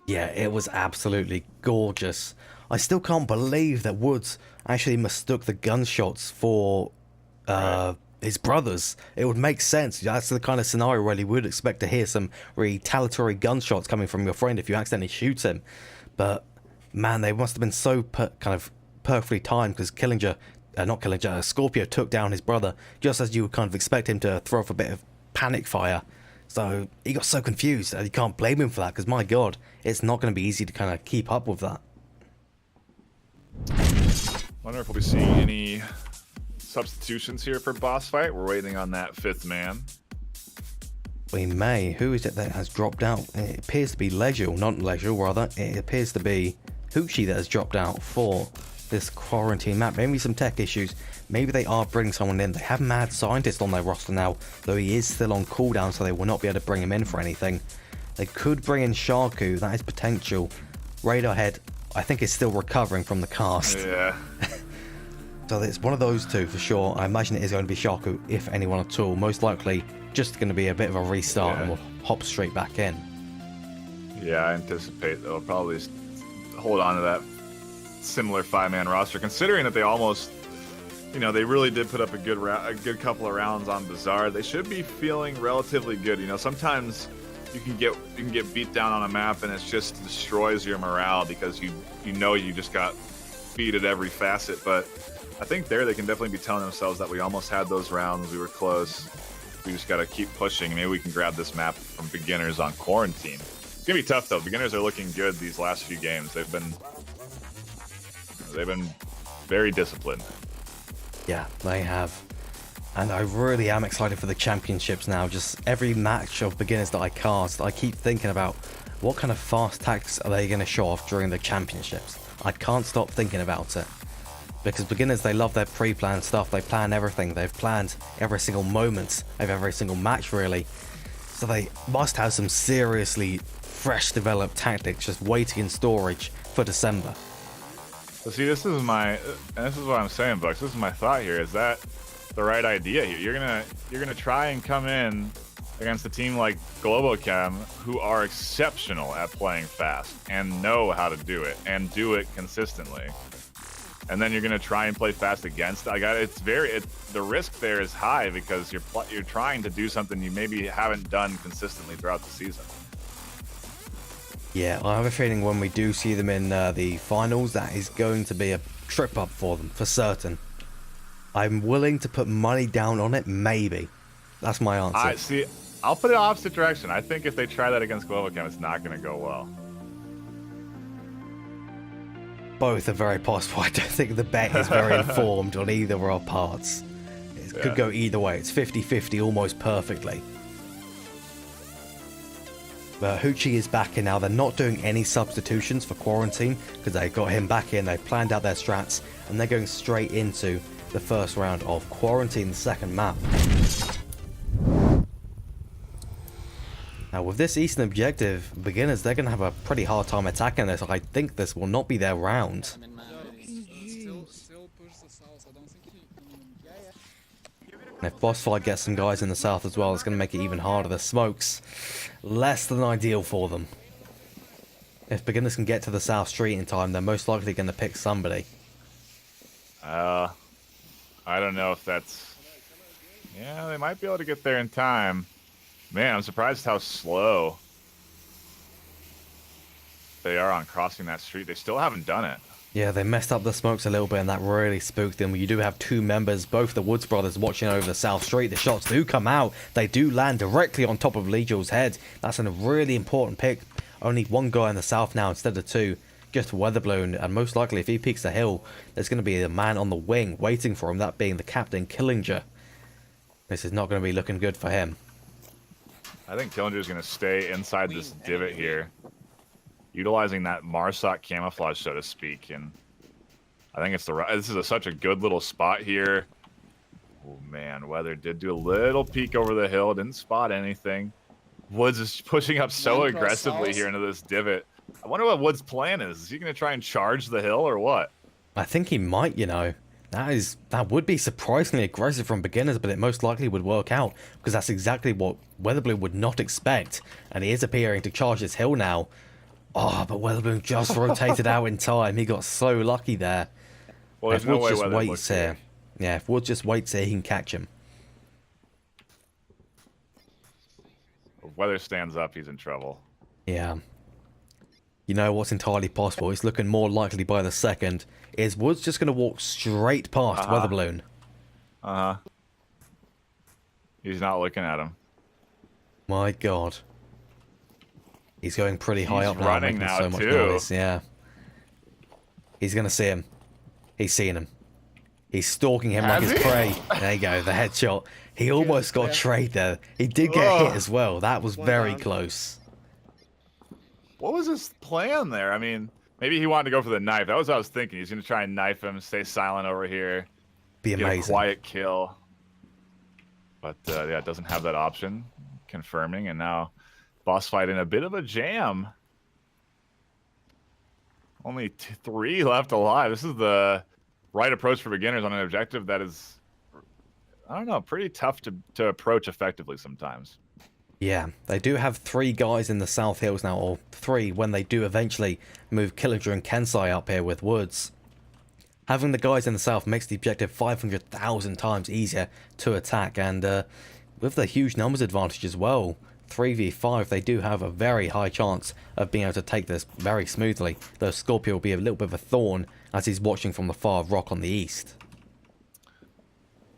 Yeah, it was absolutely gorgeous. I still can't believe that Woods actually mistook the gunshots for his brothers. It would make sense. That's the kind of scenario where you would expect to hear some retaliatory gunshots coming from your friend if you accidentally shoot him. But man, they must have been so kind of perfectly timed, because Scorpio took down his brother just as you would kind of expect him to throw off a bit of panic fire. So he got so confused, and you can't blame him for that, because my god, it's not going to be easy to kind of keep up with that. Wonder if we'll be seeing any substitutions here for boss fight. We're waiting on that 5th man. We may. Who is it that has dropped out? It appears to be Leisure, not Leisure, rather. It appears to be Hoochie that has dropped out for this quarantine map. Maybe some tech issues. Maybe they are bringing someone in. They have Mad Scientist on their roster now, though he is still on cooldown, so they will not be able to bring him in for anything. They could bring in Sharku. That is potential. Radarhead, I think, is still recovering from the cast. Yeah. So it's one of those two for sure. I imagine it is going to be Sharku, if anyone at all. Most likely just going to be a bit of a restart and we'll hop straight back in. Yeah, I anticipate they'll probably hold on to that similar 5-man roster, considering that they almost, you know, they really did put up a good couple of rounds on Bazaar. They should be feeling relatively good. You know, sometimes you can get beat down on a map and it just destroys your morale because you know you just got beat at every facet. But I think there they can definitely be telling themselves that we almost had those rounds, we were close. We just got to keep pushing. Maybe we can grab this map from beginners on quarantine. It's gonna be tough though. Beginners are looking good these last few games. They've been very disciplined. Yeah, they have. And I really am excited for the championships now. Just every match of beginners that I cast, I keep thinking about what kind of fast tactics are they going to show off during the championships. I can't stop thinking about it. Because beginners, they love their pre-planned stuff. They plan everything. They've planned every single moment of every single match, really. So they must have some seriously fresh developed tactics just waiting in storage for December. So see, this is what I'm saying, Bucks. This is my thought here. Is that the right idea here? You're gonna try and come in against a team like Globochem, who are exceptional at playing fast and know how to do it and do it consistently. And then you're gonna try and play fast against. The risk there is high because you're trying to do something you maybe haven't done consistently throughout the season. Yeah, I have a feeling when we do see them in the finals, that is going to be a trip up for them, for certain. I'm willing to put money down on it, maybe. That's my answer. I'll put it opposite direction. I think if they try that against Globochem, it's not going to go well. Both are very possible. I don't think the bet is very informed on either of our parts. It could go either way. It's 50-50 almost perfectly. But Hoochie is back in now. They're not doing any substitutions for quarantine because they got him back in. They planned out their strats and they're going straight into the first round of quarantine, the second map. Now with this Eastern objective, beginners, they're going to have a pretty hard time attacking this. I think this will not be their round. And if BossFight gets some guys in the south as well, it's going to make it even harder. The smoke's less than ideal for them. If beginners can get to the south street in time, they're most likely going to pick somebody. I don't know if that's... Yeah, they might be able to get there in time. Man, I'm surprised how slow they are on crossing that street. They still haven't done it. Yeah, they messed up the smokes a little bit and that really spooked them. You do have two members, both the Woods brothers, watching over the south street. The shots do come out. They do land directly on top of Legio's head. That's a really important pick. Only one guy in the south now instead of two. Just Weatherblown, and most likely if he peeks the hill, there's going to be a man on the wing waiting for him, that being the Captain Killinger. This is not going to be looking good for him. I think Killinger's going to stay inside this divot here, utilizing that Marsoc camouflage, so to speak, and I think this is such a good little spot here. Oh man, Weather did do a little peek over the hill, didn't spot anything. Woods is pushing up so aggressively here into this divot. I wonder what Woods' plan is. Is he going to try and charge the hill or what? I think he might, you know. That would be surprisingly aggressive from beginners, but it most likely would work out because that's exactly what Weatherbloom would not expect. And he is appearing to charge this hill now. Oh, but Weatherbloom just rotated out in time. He got so lucky there. Well, there's no way Weather waits here. Yeah, if Woods just waits here, he can catch him. If Weather stands up, he's in trouble. Yeah. You know what's entirely possible? It's looking more likely by the second. Is Woods just going to walk straight past Weatherbloom? He's not looking at him. My God. He's going pretty high up now. He's running now, so much too. Noise. Yeah. He's going to see him. He's seeing him. He's stalking him like his prey. There you go, the headshot. He almost got trade there. He did get hit as well. That was very close. What was his plan there? I mean, maybe he wanted to go for the knife. That was what I was thinking. He's going to try and knife him, stay silent over here. Be amazing. Get a quiet kill. But, yeah, it doesn't have that option. Confirming, and now BossFight in a bit of a jam. Only 3 left alive. This is the right approach for beginners on an objective that is, I don't know, pretty tough to approach effectively sometimes. Yeah, they do have 3 guys in the South Hills now, or 3 when they do eventually move Killager and Kensai up here with Woods. Having the guys in the South makes the objective 500,000 times easier to attack, and with the huge numbers advantage as well, 3v5, they do have a very high chance of being able to take this very smoothly, though Scorpio will be a little bit of a thorn as he's watching from the far rock on the east.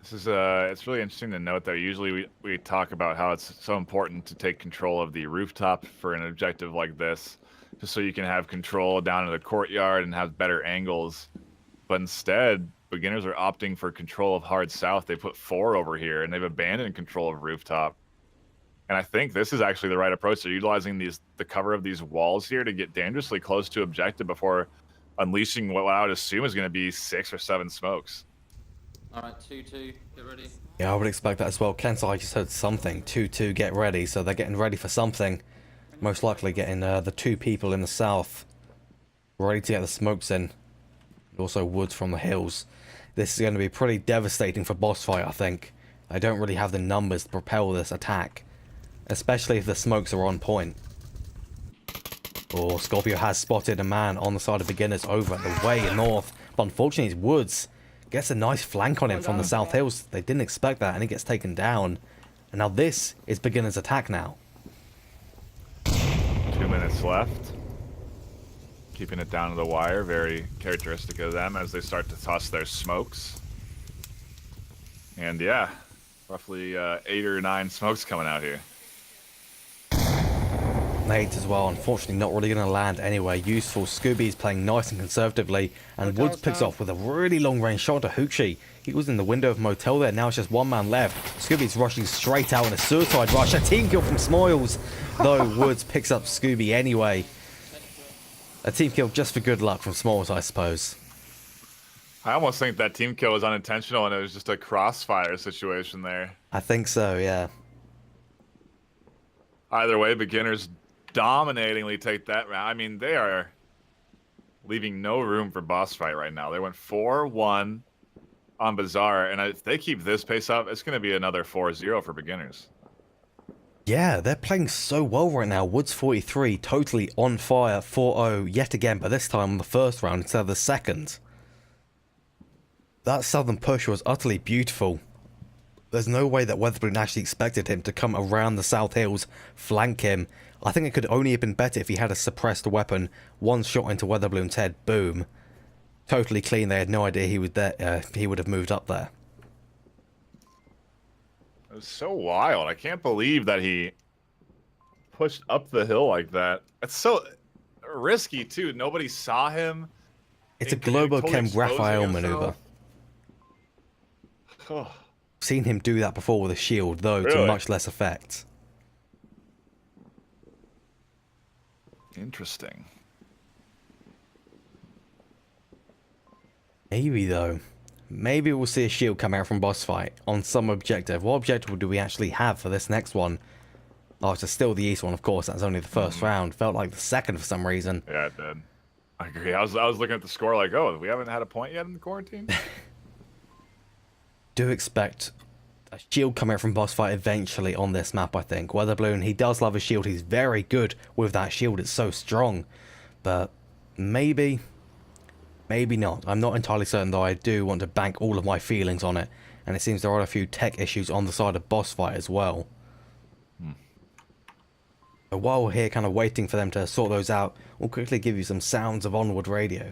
This is it's really interesting to note that usually we talk about how it's so important to take control of the rooftop for an objective like this, just so you can have control down in the courtyard and have better angles. But instead, beginners are opting for control of hard south. They put 4 over here, and they've abandoned control of rooftop. And I think this is actually the right approach. They're utilizing the cover of these walls here to get dangerously close to objective before unleashing what I would assume is going to be 6 or 7 smokes. Alright, 2-2, get ready. Yeah, I would expect that as well. Kensai just heard something. 2-2, get ready. So they're getting ready for something. Most likely getting the 2 people in the south ready to get the smokes in. And also Woods from the hills. This is going to be pretty devastating for BossFight, I think. They don't really have the numbers to propel this attack. Especially if the smokes are on point. Oh, Scorpio has spotted a man on the side of beginners over the way north. But unfortunately, it's Woods. Gets a nice flank on him from the South Hills. They didn't expect that, and he gets taken down. And now this is beginner's attack now. 2 minutes left. Keeping it down to the wire. Very characteristic of them as they start to toss their smokes. And yeah, roughly 8 or 9 smokes coming out here. 8 as well, unfortunately not really going to land anyway. Useful. Scooby's playing nice and conservatively, and Woods picks off with a really long range shot to Hoochie. He was in the window of Motel there, now it's just 1 man left. Scooby's rushing straight out in a suicide rush. A team kill from Smoils, though Woods picks up Scooby anyway. A team kill just for good luck from Smoils, I suppose. I almost think that team kill was unintentional and it was just a crossfire situation there. I think so, yeah. Either way, beginners dominatingly take that round. I mean, they are leaving no room for BossFight right now. They went 4-1 on Bazaar, and if they keep this pace up, it's going to be another 4-0 for beginners. Yeah, they're playing so well right now. Woods 43, totally on fire, 4-0 yet again, but this time on the first round instead of the second. That southern push was utterly beautiful. There's no way that Weatherbloom actually expected him to come around the South Hills, flank him. I think it could only have been better if he had a suppressed weapon. 1 shot into Weatherbloom's head, boom. Totally clean, they had no idea he was there. He would have moved up there. It was so wild. I can't believe that he pushed up the hill like that. It's so risky, too. Nobody saw him. It's a Globo Chem Raphael maneuver. Oh. Seen him do that before with a shield, though, to much less effect. Interesting. Maybe, though. Maybe we'll see a shield come out from BossFight on some objective. What objective do we actually have for this next one? Oh, it's still the east one, of course. That's only the first round. Felt like the second for some reason. Yeah, it did. I agree. I was looking at the score like, oh, we haven't had a point yet in the quarantine? Do expect a shield coming out from BossFight eventually on this map, I think. Weatherbloom, he does love a shield. He's very good with that shield. It's so strong. But maybe not. I'm not entirely certain, though. I do want to bank all of my feelings on it. And it seems there are a few tech issues on the side of BossFight as well. But while we're here kind of waiting for them to sort those out, we'll quickly give you some sounds of Onward Radio.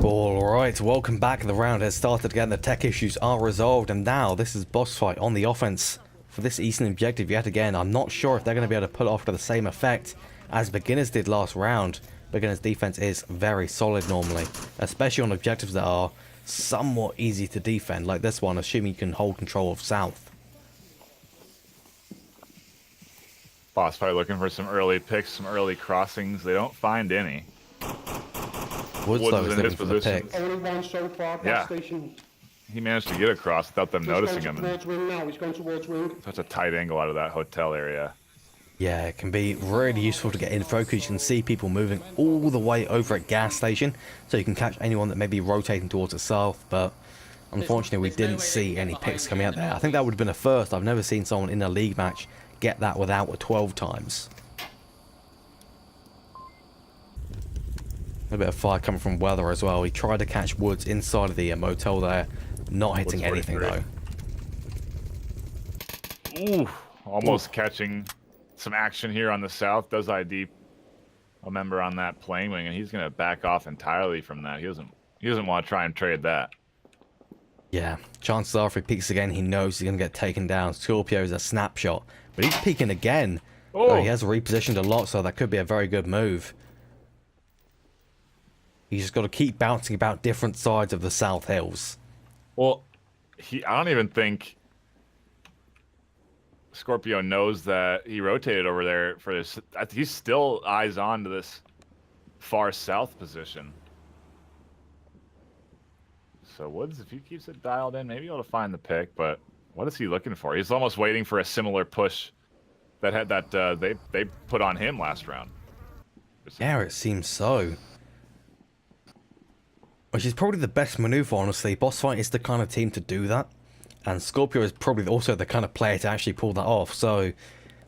Alright, welcome back. The round has started again. The tech issues are resolved, and now this is BossFight on the offense for this Eastern objective yet again. I'm not sure if they're going to be able to pull off to the same effect as Beginners did last round. Beginners' defense is very solid normally, especially on objectives that are somewhat easy to defend, like this one, assuming you can hold control of South. BossFight looking for some early picks, some early crossings. They don't find any. Woods though is looking for the pick. Only one so far. Yeah. Gas station. He managed to get across without them noticing him. Towards wing now. He's going towards wing. Such a tight angle out of that hotel area. Yeah, it can be really useful to get info because you can see people moving all the way over at gas station, so you can catch anyone that may be rotating towards the south, but unfortunately we didn't see any picks coming out there. I think that would have been a first. I've never seen someone in a league match get that without a 12 times. A bit of fire coming from Weather as well. He tried to catch Woods inside of the motel there, not hitting anything though. Ooh, almost catching some action here on the south. Does ID a member on that plane wing, and he's going to back off entirely from that. He doesn't want to try and trade that. Yeah, chances are if he peeks again, he knows he's going to get taken down. Scorpio is a snapshot, but he's peeking again. Oh, he has repositioned a lot, so that could be a very good move. He's just got to keep bouncing about different sides of the South Hills. Well, I don't even think Scorpio knows that he rotated over there for this. He's still eyes on to this far south position. So Woods, if he keeps it dialed in, maybe he'll find the pick, but what is he looking for? He's almost waiting for a similar push that had they put on him last round. Yeah, it seems so. Which is probably the best maneuver, honestly. BossFight is the kind of team to do that. And Scorpio is probably also the kind of player to actually pull that off. So,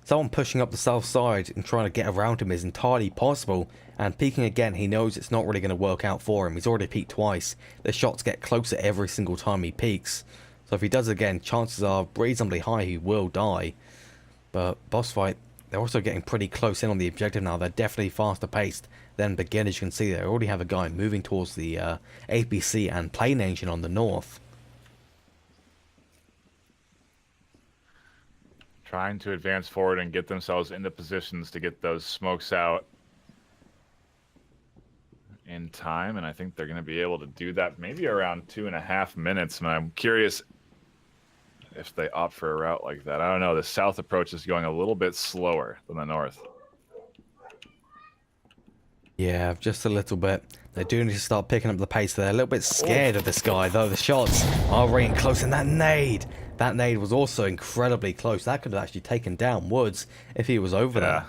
someone pushing up the south side and trying to get around him is entirely possible. And peeking again, he knows it's not really going to work out for him. He's already peeked twice. The shots get closer every single time he peeks. So if he does it again, chances are reasonably high he will die. But BossFight, they're also getting pretty close in on the objective now. They're definitely faster paced than Beginners. You can see they already have a guy moving towards the APC and plane engine on the north. Trying to advance forward and get themselves into positions to get those smokes out in time, and I think they're going to be able to do that maybe around 2.5 minutes. And I'm curious if they opt for a route like that. I don't know. The south approach is going a little bit slower than the north. Yeah, just a little bit. They do need to start picking up the pace. They're a little bit scared of this guy, though. The shots are running close, and that nade was also incredibly close. That could have actually taken down Woods if he was over there.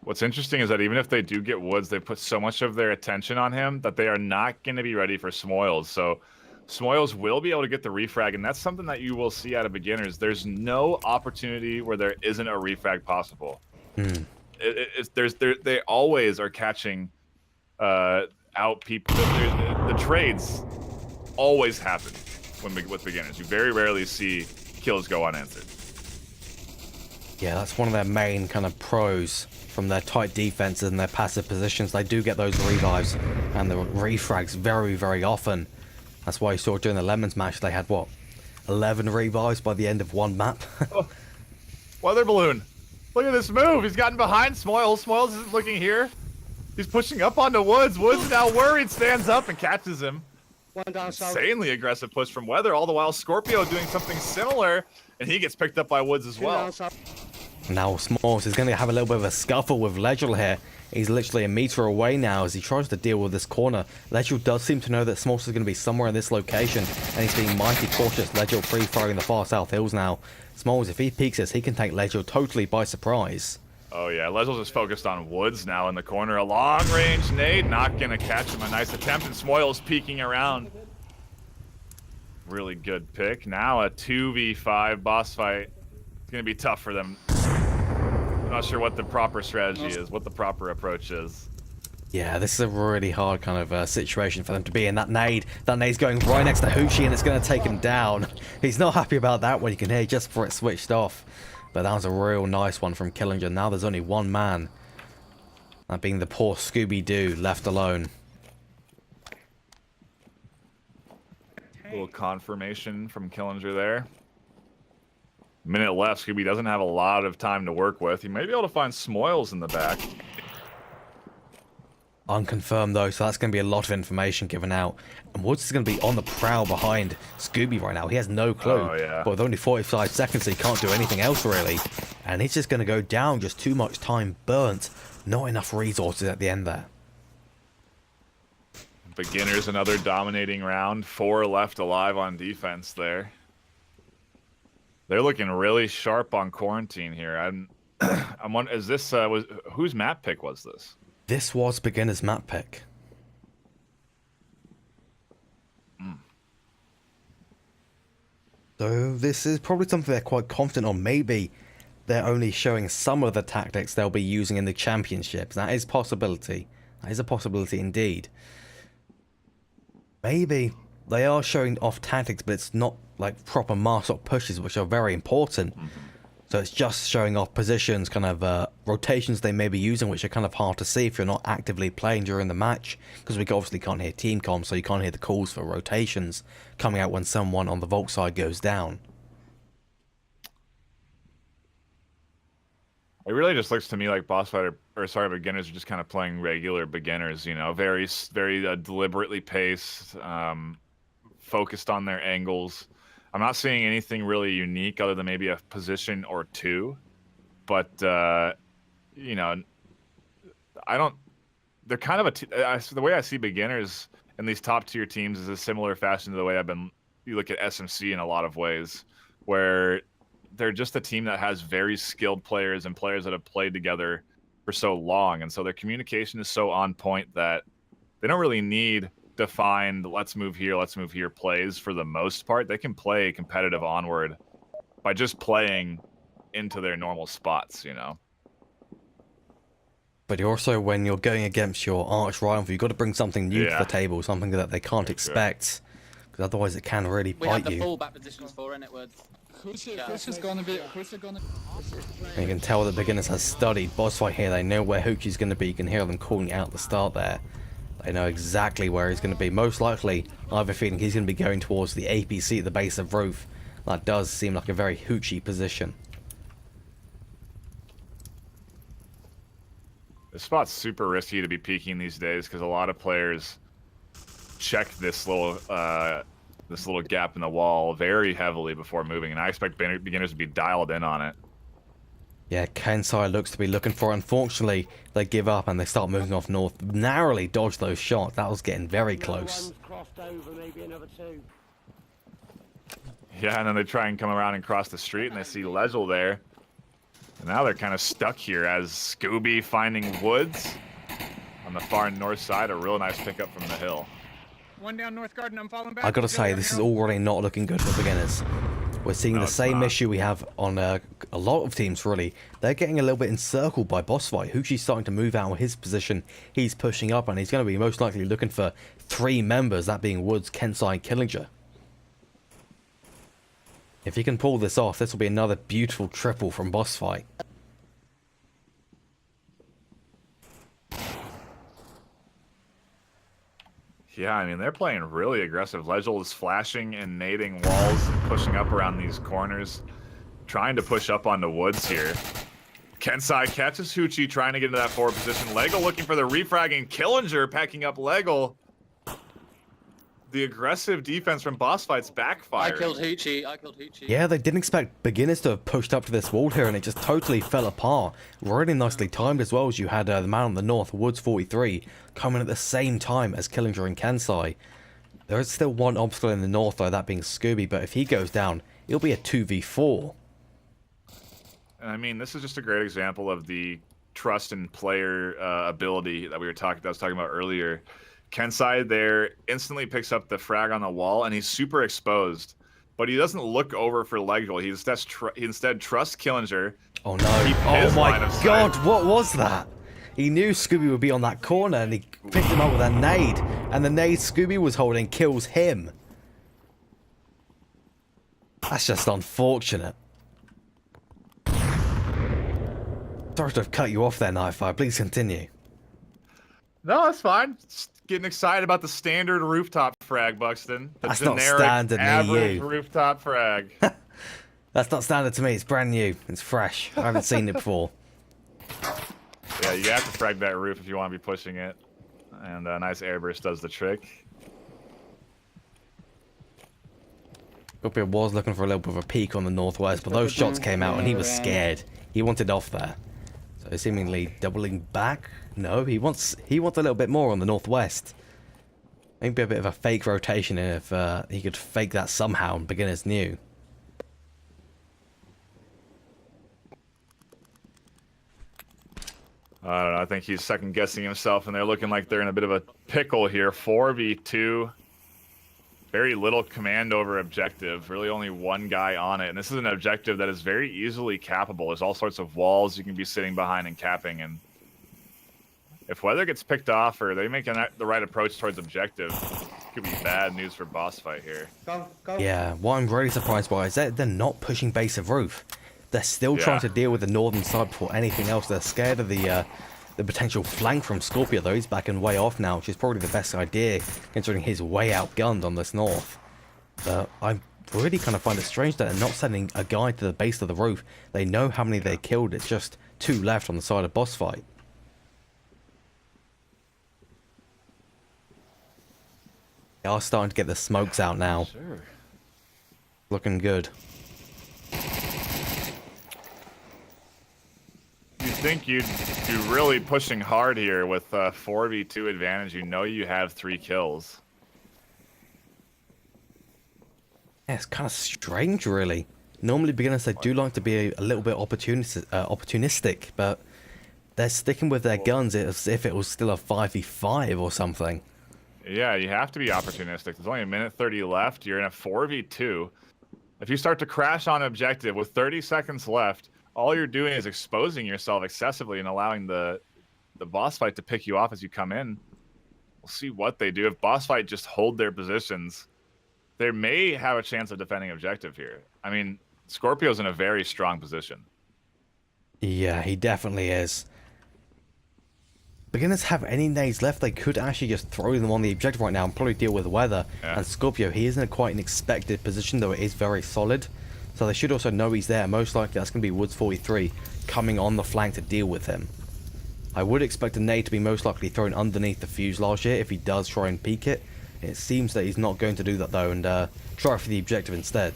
What's interesting is that even if they do get Woods, they put so much of their attention on him that they are not going to be ready for Smoils. So Smoils will be able to get the refrag, and that's something that you will see out of Beginners. There's no opportunity where there isn't a refrag possible. They always are catching out people. The trades always happen with Beginners. You very rarely see kills go unanswered. Yeah, that's one of their main kind of pros from their tight defenses and their passive positions. They do get those revives and the refrags very, very often. That's why you saw during the Lemons match they had, what, 11 revives by the end of one map? Weather balloon. Look at this move. He's gotten behind Smoils. Smoils isn't looking here. He's pushing up onto Woods. Woods is now worried, stands up and catches him. One down south. Insanely aggressive push from Weather, all the while Scorpio doing something similar, and he gets picked up by Woods as well. Now Smalls is going to have a little bit of a scuffle with Legel here. He's literally a meter away now as he tries to deal with this corner. Legel does seem to know that Smalls is going to be somewhere in this location, and he's being mighty cautious. Legel free-throwing the far south hills now. Smalls, if he peeks us, he can take Legel totally by surprise. Oh yeah, Legel's just focused on Woods now in the corner. A long-range nade, not going to catch him. A nice attempt, and Smoils peeking around. Really good pick. Now a 2v5 boss fight. It's going to be tough for them. I'm not sure what the proper strategy is, what the proper approach is. Yeah, this is a really hard kind of situation for them to be in. That nade's going right next to Hoochie, and it's going to take him down. He's not happy about that one, you can hear just before it switched off. But that was a real nice one from Killinger. Now there's only one man. That being the poor Scooby-Doo left alone. Little confirmation from Killinger there. Minute left. Scooby doesn't have a lot of time to work with. He may be able to find Smoils in the back. Unconfirmed though, so that's going to be a lot of information given out. And Woods is going to be on the prowl behind Scooby right now. He has no clue. Oh, yeah. But with only 45 seconds, he can't do anything else really. And he's just going to go down. Just too much time burnt. Not enough resources at the end there. Beginners, another dominating round. 4 left alive on defense there. They're looking really sharp on quarantine here. I'm wondering, is this whose map pick was this? This was Beginner's map pick. So this is probably something they're quite confident on. Maybe they're only showing some of the tactics they'll be using in the championships. That is a possibility. That is a possibility indeed. Maybe they are showing off tactics, but it's not like proper master pushes, which are very important. So it's just showing off positions, kind of rotations they may be using, which are kind of hard to see if you're not actively playing during the match, because we obviously can't hear team comms, so you can't hear the calls for rotations coming out when someone on the Vault side goes down. It really just looks to me like BossFight beginners are just kind of playing regular beginners, you know, very deliberately paced, focused on their angles. I'm not seeing anything really unique other than maybe a position or two, but you know, they're kind of the way I see beginners in these top tier teams is a similar fashion to the way you look at SMC in a lot of ways, where they're just a team that has very skilled players and players that have played together for so long, and so their communication is so on point that they don't really need defined let's move here plays for the most part. They can play competitive Onward by just playing into their normal spots, you know. But also, when you're going against your arch rival, you've got to bring something new to the table, something that they can't expect, because otherwise it can really We have bite the you. fallback positions for it, Woods. Who's it gonna be? And you can tell that Beginners has studied BossFight here. They know where Hoochie's going to be. You can hear them calling out the start there. They know exactly where he's going to be. Most likely, I have a feeling he's going to be going towards the APC at the base of roof. That does seem like a very Hoochie position. This spot's super risky to be peeking these days because a lot of players check this little gap in the wall very heavily before moving, and I expect beginners to be dialed in on it. Yeah, Kensai looks to be looking for it. Unfortunately, they give up and they start moving off north. Narrowly dodged those shots. That was getting very close. Yeah, and then they try and come around and cross the street, and they see Legel there. And now they're kind of stuck here as Scooby finding Woods on the far north side. A real nice pickup from the hill. One down North Garden, I'm falling back. I gotta say, this is already not looking good for Beginners. We're seeing the same issue we have on a lot of teams, really. They're getting a little bit encircled by BossFight. Hoochie's starting to move out of his position. He's pushing up, and he's going to be most likely looking for 3 members, that being Woods, Kensai, and Killinger. If he can pull this off, this will be another beautiful triple from BossFight. Yeah, I mean, they're playing really aggressive. Legel is flashing and nading walls and pushing up around these corners, trying to push up onto Woods here. Kensai catches Hoochie, trying to get into that forward position. Legel looking for the refrag, and Killinger packing up Legel. The aggressive defense from BossFight's backfiring. I killed Hoochie. Yeah, they didn't expect Beginners to have pushed up to this wall here, and it just totally fell apart. Really nicely timed as well, as you had the man on the north, Woods 43, coming at the same time as Killinger and Kensai. There is still one obstacle in the north, though, that being Scooby, but if he goes down, it'll be a 2v4. And I mean, this is just a great example of the trust and player ability that I was talking about earlier. Kensai there instantly picks up the frag on the wall, and he's super exposed. But he doesn't look over for Legel. He instead trusts Killinger. Oh no. Oh my god, what was that? He knew Scooby would be on that corner, and he picked him up with a nade. And the nade Scooby was holding kills him. That's just unfortunate. Sorry to have cut you off there, NightFiree. Please continue. No, that's fine. Just getting excited about the standard rooftop frag, Buxton. The That's not generic, standard near average you. rooftop frag. That's not standard to me. It's brand new. It's fresh. I haven't seen it before. Yeah, you have to frag that roof if you want to be pushing it. And a nice airburst does the trick. Scorpio was looking for a little bit of a peek on the northwest, but those shots came out and he was scared. He wanted off there. So seemingly doubling back. No, he wants a little bit more on the northwest. Maybe a bit of a fake rotation if he could fake that somehow and beginners new. I don't know. I think he's second guessing himself, and they're looking like they're in a bit of a pickle here. 4v2. Very little command over objective. Really only one guy on it. And this is an objective that is very easily cappable. There's all sorts of walls you can be sitting behind and capping. And if weather gets picked off or they make the right approach towards objective, it could be bad news for BossFight here. Go, go. Yeah, what I'm really surprised by is that they're not pushing base of roof. They're still trying to deal with the northern side before anything else. They're scared of the potential flank from Scorpio, though. He's backing way off now, which is probably the best idea, considering he's way outgunned on this north. But I really kind of find it strange that they're not sending a guy to the base of the roof. They know how many they killed. It's just 2 left on the side of BossFight. They are starting to get the smokes out now. Sure. Looking good. You think you'd be really pushing hard here with 4v2 advantage. You know you have 3 kills. Yeah, it's kind of strange, really. Normally, beginners, they do like to be a little bit opportunistic, but they're sticking with their guns as if it was still a 5v5 or something. Yeah, you have to be opportunistic. There's only a minute 30 left. You're in a 4v2. If you start to crash on objective with 30 seconds left, all you're doing is exposing yourself excessively and allowing the BossFight to pick you off as you come in. We'll see what they do. If BossFight just hold their positions, they may have a chance of defending objective here. I mean, Scorpio's in a very strong position. Yeah, he definitely is. Beginners have any nades left, they could actually just throw them on the objective right now and probably deal with the weather. Yeah. And Scorpio, he is in quite an expected position, though it is very solid. So they should also know he's there. Most likely that's going to be Woods 43 coming on the flank to deal with him. I would expect a nade to be most likely thrown underneath the fuselage here if he does try and peek it. It seems that he's not going to do that, though, and try for the objective instead.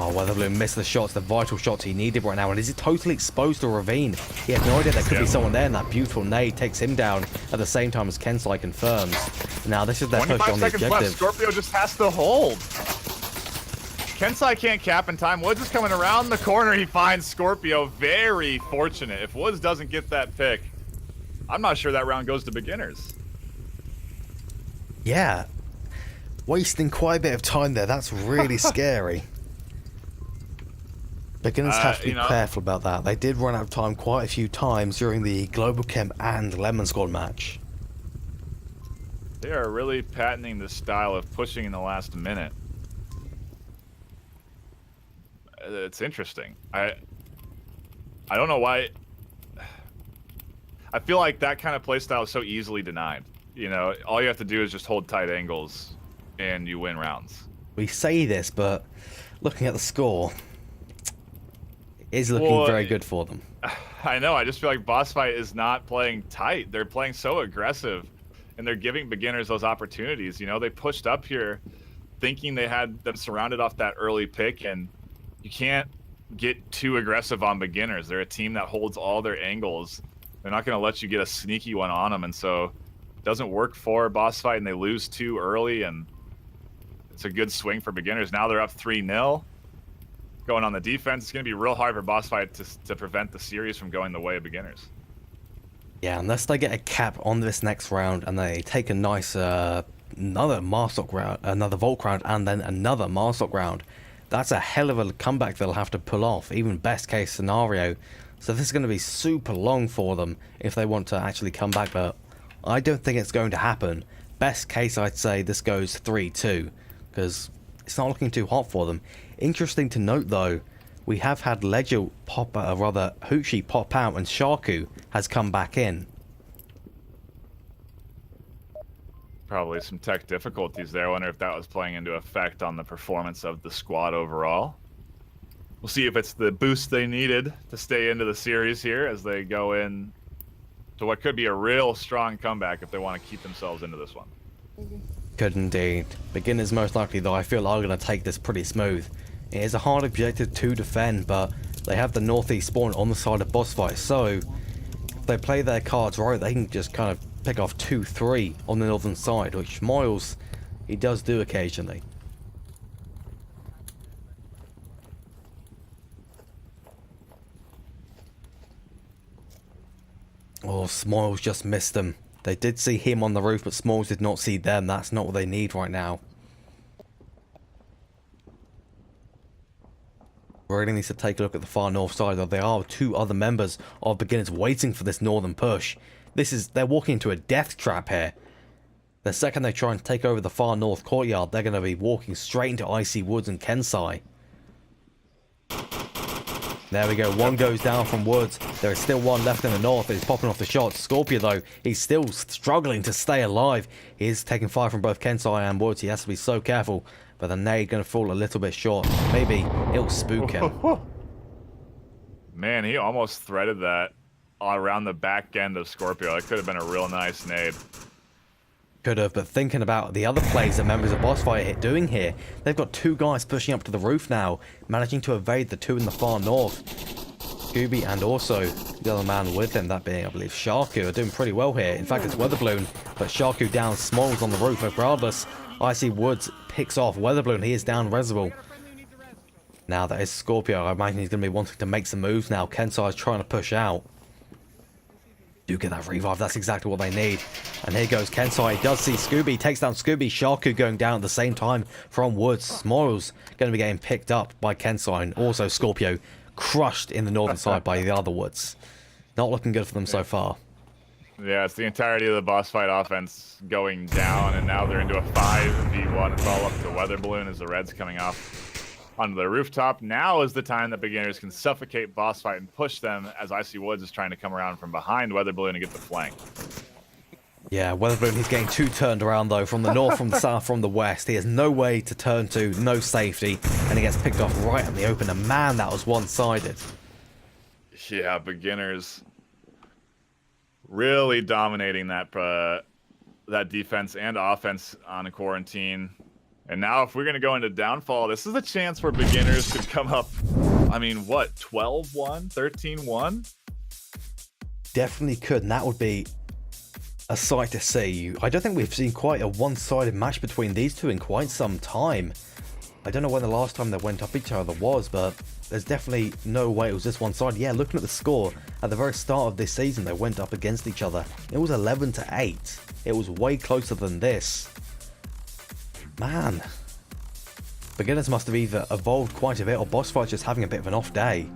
Oh, Weatherballoon missed the shots, the vital shots he needed right now. And is he totally exposed to a ravine? He had no idea there could be someone there, and that beautiful nade takes him down at the same time as Kensai confirms. Now, this is their push 25 on the seconds objective. left. Scorpio just has to hold. Kensai can't cap in time. Woods is coming around the corner. He finds Scorpio. Very fortunate. If Woods doesn't get that pick, I'm not sure that round goes to beginners. Yeah. Wasting quite a bit of time there. That's really scary. Beginners have to be careful about that. They did run out of time quite a few times during the Global Chem and Lemon Squad match. They are really patenting the style of pushing in the last minute. It's interesting. I don't know why. I feel like that kind of playstyle is so easily denied. You know, all you have to do is just hold tight angles, and you win rounds. We say this, but looking at the score, it is looking very good for them. I know. I just feel like BossFight is not playing tight. They're playing so aggressive, and they're giving beginners those opportunities. You know, they pushed up here thinking they had them surrounded off that early pick, and you can't get too aggressive on beginners. They're a team that holds all their angles. They're not going to let you get a sneaky one on them, and so it doesn't work for BossFight, and they lose too early, and it's a good swing for beginners. Now they're up 3-0. Going on the defense, it's going to be real hard for BossFight to prevent the series from going the way of beginners. Yeah, unless they get a cap on this next round and they take a nice another Marsoc round, another Volk round, and then another Marsoc round, that's a hell of a comeback they'll have to pull off, even best case scenario. So this is going to be super long for them if they want to actually come back, but I don't think it's going to happen. Best case, I'd say this goes 3-2, because it's not looking too hot for them. Interesting to note, though, we have had Ledger pop, rather Hoochie pop out, and Sharku has come back in. Probably some tech difficulties there. I wonder if that was playing into effect on the performance of the squad overall. We'll see if it's the boost they needed to stay into the series here as they go in to what could be a real strong comeback if they want to keep themselves into this one. Could indeed. Beginners most likely, though, I feel are going to take this pretty smooth. It is a hard objective to defend, but they have the northeast spawn on the side of BossFight, so if they play their cards right, they can just kind of pick off 2-3 on the northern side, which Miles, he does do occasionally. Oh, Smiles just missed them. They did see him on the roof, but Smiles did not see them. That's not what they need right now. Really needs to take a look at the far north side, though. There are 2 other members of Beginners waiting for this northern push. They're walking into a death trap here. The second they try and take over the far north courtyard, they're going to be walking straight into Icy Woods and Kensai. There we go, one goes down from Woods. There is still one left in the north. He's popping off the shots. Scorpio, though, he's still struggling to stay alive. He is taking fire from both Kensai and Woods. He has to be so careful. But the nade going to fall a little bit short. Maybe it'll spook him. Man, he almost threaded that around the back end of Scorpio. It could have been a real nice nade. Could have, but thinking about the other plays that members of BossFight are doing here, they've got 2 guys pushing up to the roof now, managing to evade the 2 in the far north. Scooby and also the other man with him, that being, I believe, Sharku, are doing pretty well here. In fact, it's Weatherballoon, but Sharku down, Smalls on the roof. Regardless, Icy Woods picks off Weatherballoon. He is down Reservoir. Now that is Scorpio. I imagine he's going to be wanting to make some moves now. Kensai is trying to push out. Do get that revive, that's exactly what they need. And here goes Kensai, he does see Scooby, takes down Scooby, Sharku going down at the same time from Woods. Smiles going to be getting picked up by Kensai, and also Scorpio crushed in the northern side by the other Woods. Not looking good for them so far. Yeah, it's the entirety of the BossFight offense going down, and now they're into a 5v1. It's all up to Weatherballoon as the Reds coming off onto the rooftop. Now is the time that Beginners can suffocate BossFight and push them as Icy Woods is trying to come around from behind Weatherballoon and get the flank. Yeah, Weatherballoon, he's getting 2 turned around though, from the north, from the south, from the west. He has no way to turn to, no safety, and he gets picked off right in the open. And man, that was one-sided. Yeah, Beginners really dominating that that defense and offense on a quarantine. And now if we're going to go into downfall, this is a chance where Beginners could come up, I mean, what, 12-1, 13-1? Definitely could, and that would be a sight to see. I don't think we've seen quite a one-sided match between these 2 in quite some time. I don't know when the last time they went up each other was, but there's definitely no way it was this one-sided. Yeah, looking at the score, at the very start of this season, they went up against each other. It was 11-8. It was way closer than this. Man, Beginners must have either evolved quite a bit, or BossFight's just having a bit of an off day.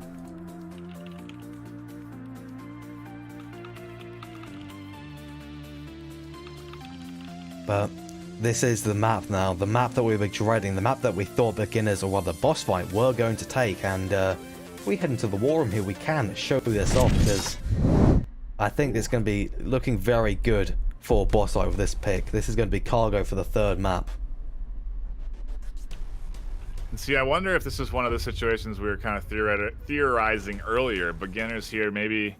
But this is the map now, the map that we were dreading, the map that we thought Beginners, or rather BossFight, were going to take. And we head into the war room here, we can show this off, because I think it's going to be looking very good for BossFight with this pick. This is going to be cargo for the 3rd map. See, I wonder if this is one of the situations we were kind of theorizing earlier. Beginners here, maybe.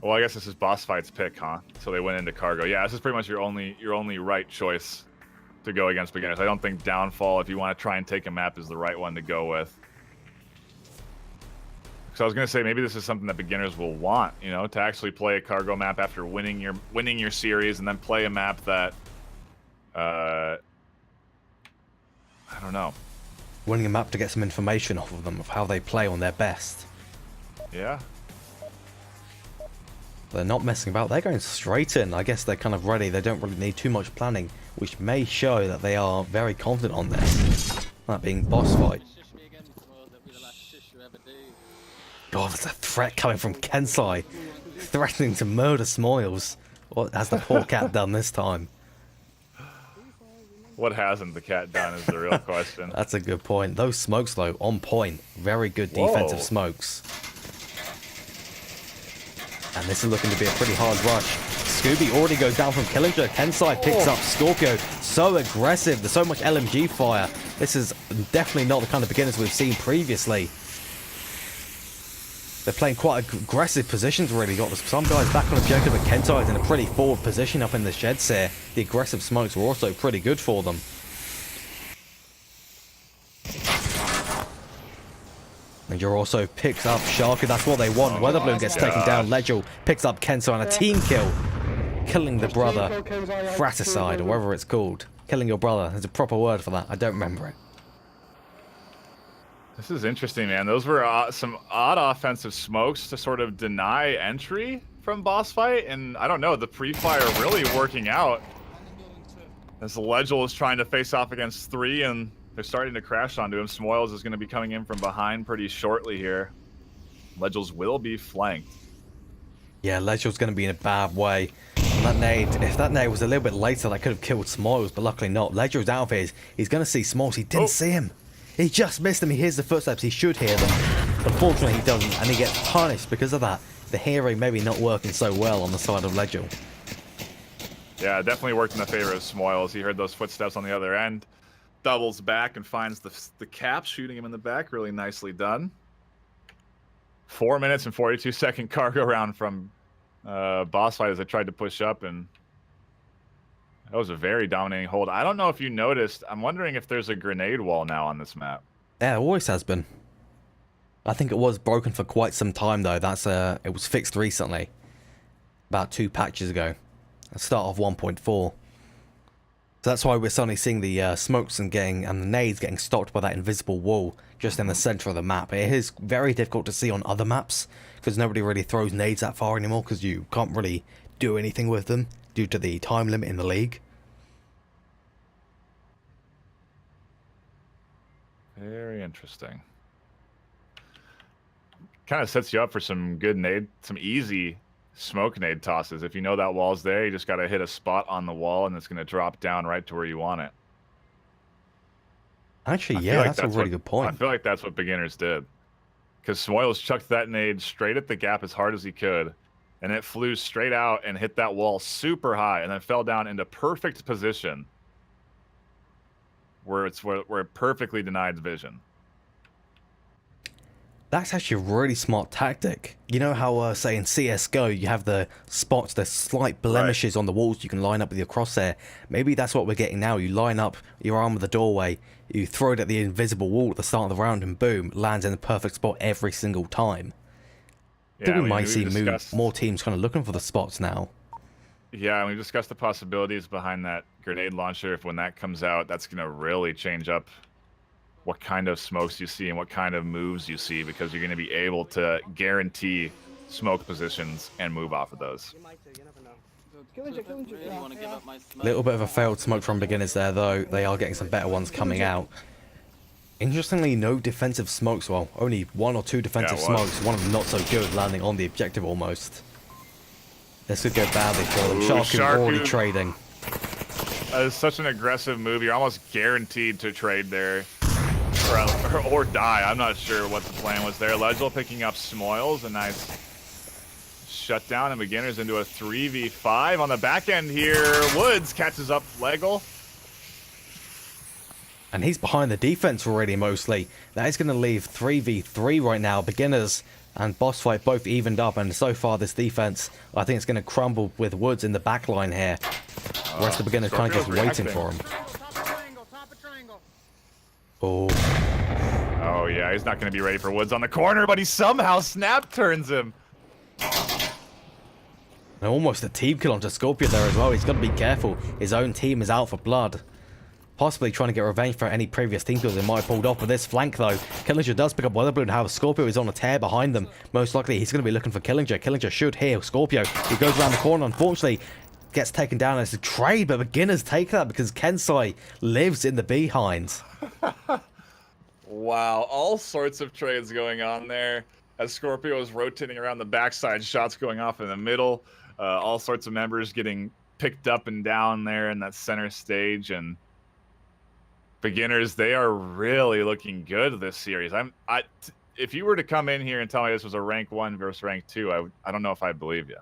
Well, I guess this is BossFight's pick, huh? So they went into cargo. Yeah, this is pretty much your only right choice to go against Beginners. I don't think downfall, if you want to try and take a map, is the right one to go with. So I was gonna say maybe this is something that Beginners will want, you know, to actually play a cargo map after winning your series, and then play a map that, I don't know. Winning a map to get some information off of them, of how they play on their best. Yeah. They're not messing about, they're going straight in. I guess they're kind of ready, they don't really need too much planning, which may show that they are very confident on this. That being BossFight. God, there's a threat coming from Kensai, threatening to murder Smiles. What has the poor cat done this time? What hasn't the cat done is the real question. That's a good point. Those smokes, though, on point. Very good defensive Whoa. smokes. And this is looking to be a pretty hard rush. Scooby already goes down from Killinger. Kensai picks up Scorpio. So aggressive. There's so much LMG fire. This is definitely not the kind of beginners we've seen previously. They're playing quite aggressive positions, really. Got some guys back on objective, but Kensai's in a pretty forward position up in the sheds here. The aggressive smokes were also pretty good for them. Ledger also picks up Sharky. That's what they want. Weatherballoon gets taken down. Ledger picks up Kensai on a team kill. Killing the brother. Fratricide, or whatever it's called. Killing your brother. There's a proper word for that. I don't remember it. This is interesting, man. Those were some odd offensive smokes to sort of deny entry from BossFight, and I don't know, the pre-fire really working out. As Legel is trying to face off against 3, and they're starting to crash onto him. Smoils is going to be coming in from behind pretty shortly here. Legels will be flanked. Yeah, Legel's going to be in a bad way. And that nade, if that nade was a little bit later, that could have killed Smoils, but luckily not. Legel's out of here. He's going to see Smoils. He didn't see him. He just missed him. He hears the footsteps. He should hear them. Unfortunately, he doesn't, and he gets punished because of that. The hearing maybe not working so well on the side of Legel. Yeah, definitely worked in the favor of Smoils. He heard those footsteps on the other end. Doubles back and finds the cap, shooting him in the back. Really nicely done. 4 minutes and 42-second cargo round from BossFight as they tried to push up, and that was a very dominating hold. I don't know if you noticed. I'm wondering if there's a grenade wall now on this map. Yeah, it always has been. I think it was broken for quite some time, though. It was fixed recently. About 2 patches ago. At the start of 1.4. So that's why we're suddenly seeing the smokes and the nades getting stopped by that invisible wall just in the center of the map. It is very difficult to see on other maps because nobody really throws nades that far anymore because you can't really do anything with them due to the time limit in the league. Very interesting. Kind of sets you up for some good nade, some easy smoke nade tosses. If you know that wall's there, you just got to hit a spot on the wall and it's going to drop down right to where you want it. Actually, yeah, that's a really good point. I feel like that's what beginners did. Because Smoils chucked that nade straight at the gap as hard as he could, and it flew straight out and hit that wall super high and then fell down into perfect position where it perfectly denied vision. That's actually a really smart tactic. You know how, say, in CSGO, you have the spots, the slight blemishes on the walls you can line up with your crosshair. Maybe that's what we're getting now. You line up your arm with the doorway, you throw it at the invisible wall at the start of the round, and boom, lands in the perfect spot every single time. I think we might see more teams kind of looking for the spots now. Yeah, we discussed the possibilities behind that grenade launcher. If when that comes out, that's going to really change up what kind of smokes you see and what kind of moves you see, because you're going to be able to guarantee smoke positions and move off of those. Little bit of a failed smoke from beginners there, though. They are getting some better ones coming out. Interestingly, no defensive smokes. Well, only 1 or 2 defensive smokes. One of them not so good, landing on the objective almost. This could go badly for them. Sharky already trading. That is such an aggressive move. You're almost guaranteed to trade there. Or die. I'm not sure what the plan was there. Legel picking up Smoils. A nice shutdown and beginners into a 3v5 on the back end here. Woods catches up Legel. And he's behind the defense already mostly. That is going to leave 3v3 right now. Beginners and BossFight both evened up, and so far this defense, I think it's going to crumble with Woods in the back line here. The rest of the beginners kind of just waiting for him. Oh. Oh yeah, he's not going to be ready for Woods on the corner, but he somehow snap turns him. And almost a team kill onto Scorpio there as well. He's got to be careful. His own team is out for blood. Possibly trying to get revenge for any previous team kills they might have pulled off with this flank, though. Killinger does pick up Weatherballoon. However, Scorpio is on a tear behind them. Most likely, he's going to be looking for Killinger. Killinger should hear Scorpio. He goes around the corner. Unfortunately, gets taken down as a trade, but beginners take that because Kensai lives in the behind. Wow, all sorts of trades going on there. As Scorpio is rotating around the backside, shots going off in the middle. All sorts of members getting picked up and down there in that center stage, and Beginners, they are really looking good this series. If you were to come in here and tell me this was a rank 1 versus rank 2, I don't know if I believe you.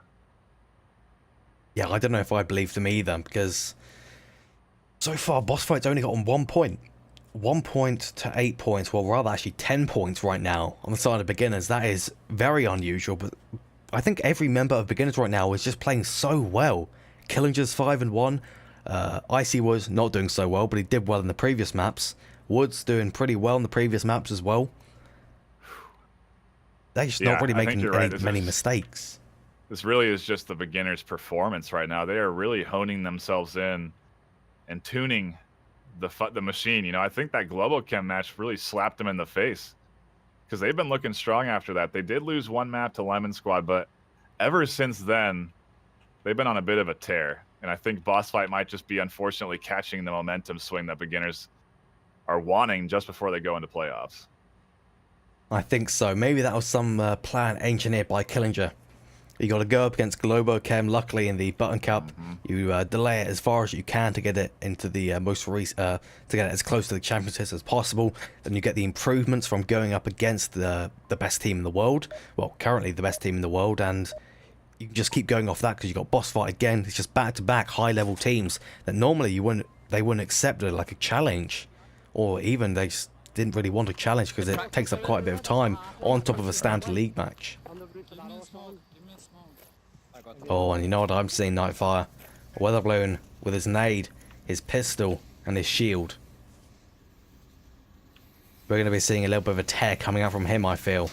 Yeah, I don't know if I believe them either, because so far BossFight's only gotten 1 point. 1 point to 8 points, well rather actually 10 points right now on the side of Beginners. That is very unusual, but I think every member of Beginners right now is just playing so well. Killinger's 5-1. Icy was not doing so well, but he did well in the previous maps. Wood's doing pretty well in the previous maps as well. They're just not really making many mistakes. This really is just the Beginners' performance right now. They are really honing themselves in and tuning the machine. You know, I think that Global Chem match really slapped them in the face because they've been looking strong after that. They did lose 1 map to Lemon Squad, but ever since then, they've been on a bit of a tear. And I think BossFight might just be unfortunately catching the momentum swing that Beginners are wanting just before they go into playoffs. I think so. Maybe that was some plan engineered by Killinger. You got to go up against Globochem. Luckily, in the Button Cup, you delay it as far as you can to get it into the to get it as close to the championships as possible. Then you get the improvements from going up against the best team in the world. Well, currently the best team in the world, and you can just keep going off that because you got BossFight again. It's just back-to-back high-level teams that normally they wouldn't accept like a challenge, or even they just didn't really want a challenge because it takes up quite a bit of time on top of a standard league match. Oh, and you know what I'm seeing, NightFiree? Weatherballoon with his nade, his pistol, and his shield. We're going to be seeing a little bit of a tear coming out from him, I feel.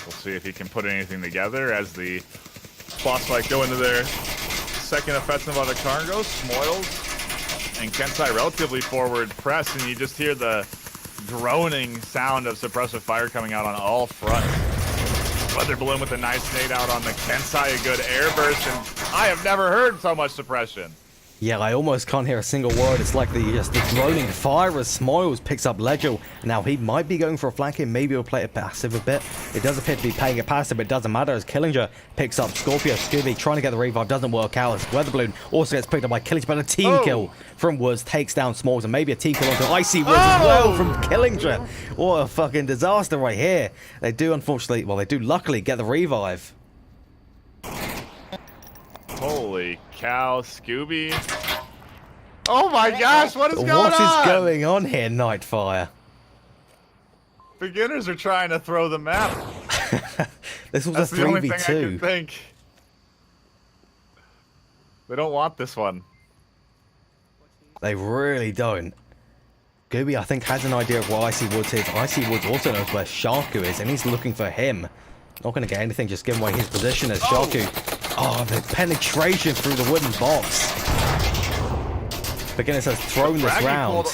We'll see if he can put anything together as the BossFight go into their second offensive on the cargo. Smoils and Kensai relatively forward press, and you just hear the droning sound of suppressive fire coming out on all fronts. Weatherballoon with a nice nade out on the Kensai, a good air burst, and I have never heard so much suppression. Yeah, I almost can't hear a single word. It's like the droning fire as Smiles picks up Legio. Now he might be going for a flanking. Maybe he'll play it passive a bit. It does appear to be playing it passive, but it doesn't matter as Killinger picks up Scorpio. Scooby trying to get the revive, doesn't work out as Weatherballoon also gets picked up by Killinger, but a team kill from Woods takes down Smalls, and maybe a team kill onto Icy Woods as well from Killinger. What a fucking disaster right here. They do unfortunately, well they do luckily get the revive. Holy cow, Scooby. Oh my gosh, what is going on? What is going on here, NightFiree? Beginners are trying to throw the map. This was That's a the only thing I 3v2. can think. They don't want this one. They really don't. Gooby, I think, has an idea of where Icy Woods is. Icy Woods also knows where Sharku is, and he's looking for him. Not going to get anything, just giving away his position as Sharku. Oh, the penetration through the wooden box. Beginners has thrown this round.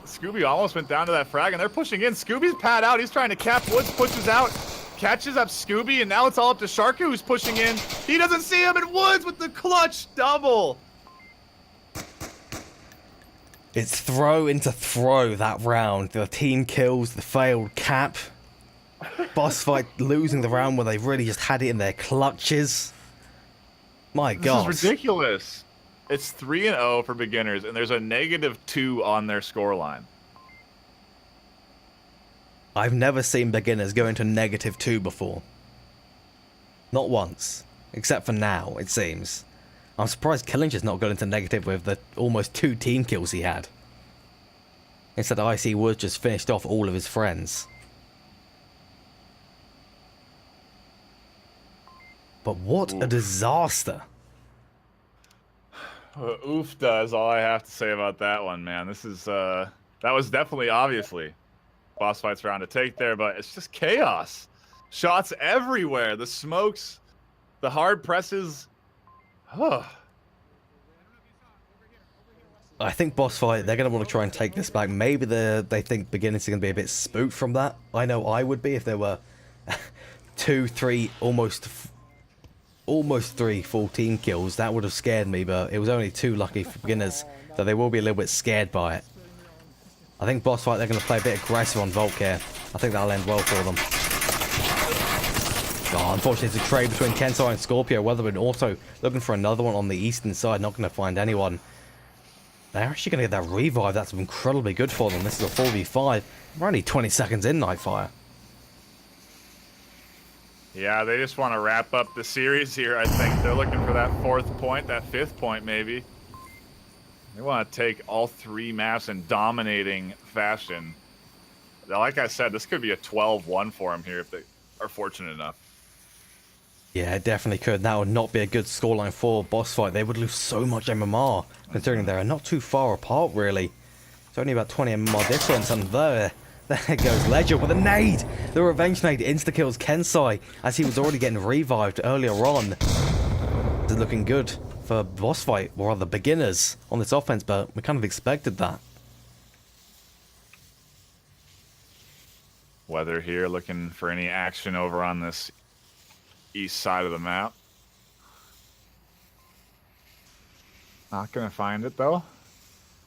Scooby almost went down to that frag, and they're pushing in. Scooby's pad out. He's trying to cap Woods, pushes out, catches up Scooby, and now it's all up to Sharku, who's pushing in. He doesn't see him, and Woods with the clutch double. It's throw into throw that round. The team kills, the failed cap. BossFight losing the round where they really just had it in their clutches. My God. This is ridiculous. It's 3-0 for Beginners, and there's a -2 on their scoreline. I've never seen Beginners go into -2 before. Not once. Except for now, it seems. I'm surprised Killinger's not got into negative with the almost 2 team kills he had. Instead, Icy Woods just finished off all of his friends. But what a disaster. Oofda is all I have to say about that one, man. This is, that was definitely, obviously, BossFight's round to take there, but it's just chaos. Shots everywhere. The smokes, the hard presses. I think BossFight, they're going to want to try and take this back. Maybe they think Beginners are going to be a bit spooked from that. I know I would be if there were 2, 3, almost 3 full team kills. That would have scared me, but it was only 2 lucky for Beginners that they will be a little bit scared by it. I think BossFight, they're going to play a bit aggressive on Volk here. I think that'll end well for them. Oh, unfortunately, it's a trade between Kensai and Scorpio. Weatherman also looking for another one on the eastern side. Not going to find anyone. They're actually going to get that revive. That's incredibly good for them. This is a 4v5. We're only 20 seconds in, NightFiree. Yeah, they just want to wrap up the series here, I think. They're looking for that 4th point, that 5th point, maybe. They want to take all 3 maps in dominating fashion. Like I said, this could be a 12-1 for them here if they are fortunate enough. Yeah, it definitely could. That would not be a good scoreline for BossFight. They would lose so much MMR, considering they're not too far apart, really. It's only about 20 MMR difference, and there goes Ledger with a nade! The revenge nade insta-kills Kensai, as he was already getting revived earlier on. It's looking good for BossFight, or rather beginners, on this offense, but we kind of expected that. Weather here, looking for any action over on this east side of the map. Not gonna find it though.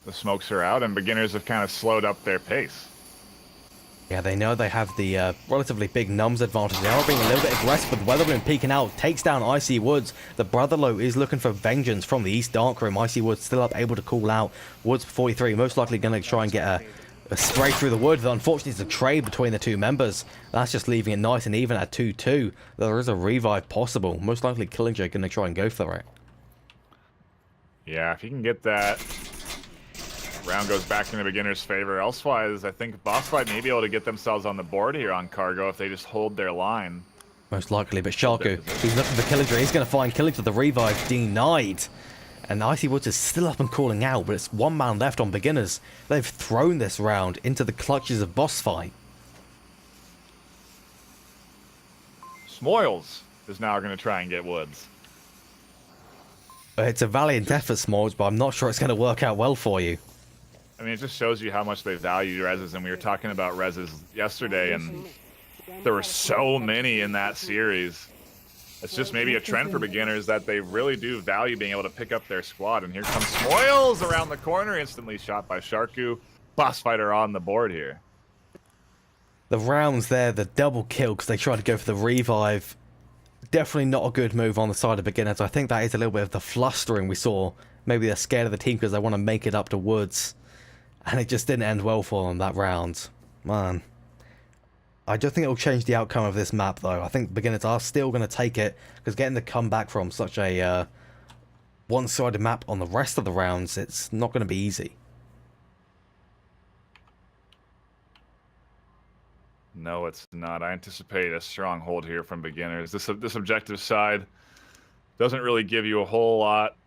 The smokes are out and beginners have kind of slowed up their pace. Yeah, they know they have the relatively big numbers advantage. They are being a little bit aggressive with Weatherballoon peeking out. Takes down Icy Woods. The Brotherlow is looking for vengeance from the East Darkroom. Icy Woods still up, able to call out. Woods 43, most likely going to try and get a spray through the wood. Unfortunately, it's a trade between the 2 members. That's just leaving it nice and even at 2-2. There is a revive possible. Most likely Killinger going to try and go for it. Yeah, if you can get that, round goes back in the beginner's favor. Elsewise, I think BossFight may be able to get themselves on the board here on Cargo if they just hold their line. Most likely, but Sharku, he's looking for Killinger. He's going to find Killinger. The revive denied. And Icy Woods is still up and calling out, but it's 1 man left on beginners. They've thrown this round into the clutches of BossFight. Smoils is now going to try and get Woods. It's a valiant effort, Smalls, but I'm not sure it's going to work out well for you. I mean, it just shows you how much they value reses, and we were talking about reses yesterday, and there were so many in that series. It's just maybe a trend for beginners that they really do value being able to pick up their squad. And here comes Smoils around the corner, instantly shot by Sharku. BossFight are on the board here. The rounds there, the double kill, because they tried to go for the revive. Definitely not a good move on the side of beginners. I think that is a little bit of the flustering we saw. Maybe they're scared of the team because they want to make it up to Woods. And it just didn't end well for them that round. Man. I don't think it'll change the outcome of this map, though. I think beginners are still going to take it, because getting the comeback from such a one-sided map on the rest of the rounds, it's not going to be easy. No, it's not. I anticipate a strong hold here from beginners. This objective side doesn't really give you a whole lot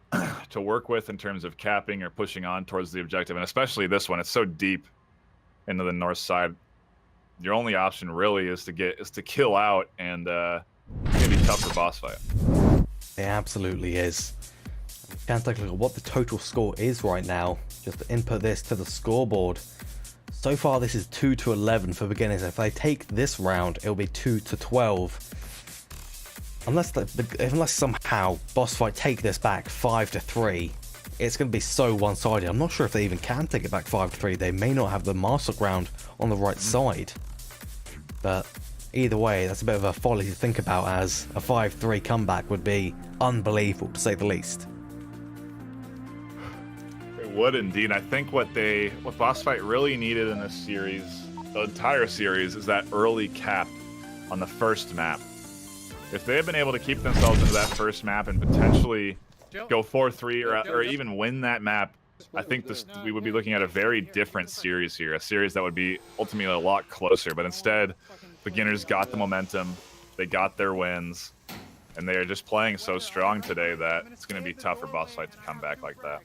to work with in terms of capping or pushing on towards the objective, and especially this one. It's so deep into the north side. Your only option really is to kill out, and it's gonna be tough for BossFight. It absolutely is. Can't take a look at what the total score is right now. Just to input this to the scoreboard. So far, this is 2-11 for beginners. If they take this round, it'll be 2-12. Unless somehow BossFight take this back 5-3, it's going to be so one-sided. I'm not sure if they even can take it back 5-3. They may not have the master ground on the right side. But either way, that's a bit of a folly to think about, as a 5-3 comeback would be unbelievable, to say the least. It would indeed. I think what BossFight really needed in this series, the entire series, is that early cap on the first map. If they had been able to keep themselves into that first map and potentially go 4-3 or even win that map, I think we would be looking at a very different series here, a series that would be ultimately a lot closer. But instead, beginners got the momentum, they got their wins, and they are just playing so strong today that it's going to be tough for BossFight to come back like that.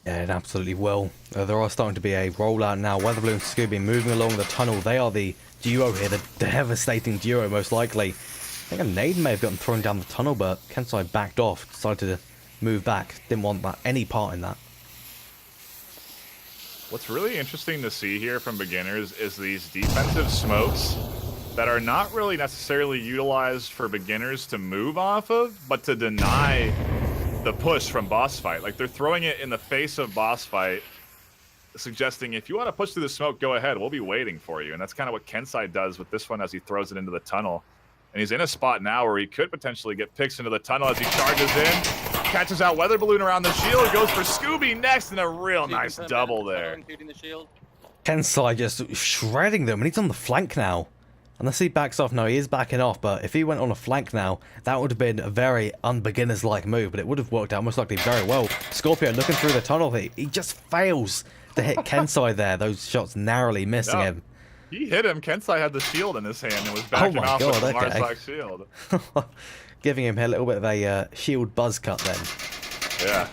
Yeah, it absolutely will. There are starting to be a rollout now. Weatherballoon and Scooby moving along the tunnel. They are the duo here, the devastating duo most likely. I think a nade may have gotten thrown down the tunnel, but Kensai backed off, decided to move back. Didn't want any part in that. What's really interesting to see here from beginners is these defensive smokes that are not really necessarily utilized for beginners to move off of, but to deny the push from BossFight. Like, they're throwing it in the face of BossFight, suggesting if you want to push through the smoke, go ahead, we'll be waiting for you. And that's kind of what Kensai does with this one as he throws it into the tunnel. And he's in a spot now where he could potentially get picks into the tunnel as he charges in. catches out Weather Balloon around the shield, goes for Scooby next, and a real nice Confirm double that, there. including the shield. Kensai just shredding them, and he's on the flank now. Unless he backs off, no, he is backing off, but if he went on a flank now, that would have been a very unbeginners-like move, but it would have worked out most likely very well. Scorpio looking through the tunnel, he just fails to hit Kensai there, those shots narrowly missing him. He hit him. Kensai had the shield in his hand and was backing off with the Marzak shield. Giving him a little bit of a shield buzz cut then. Yeah.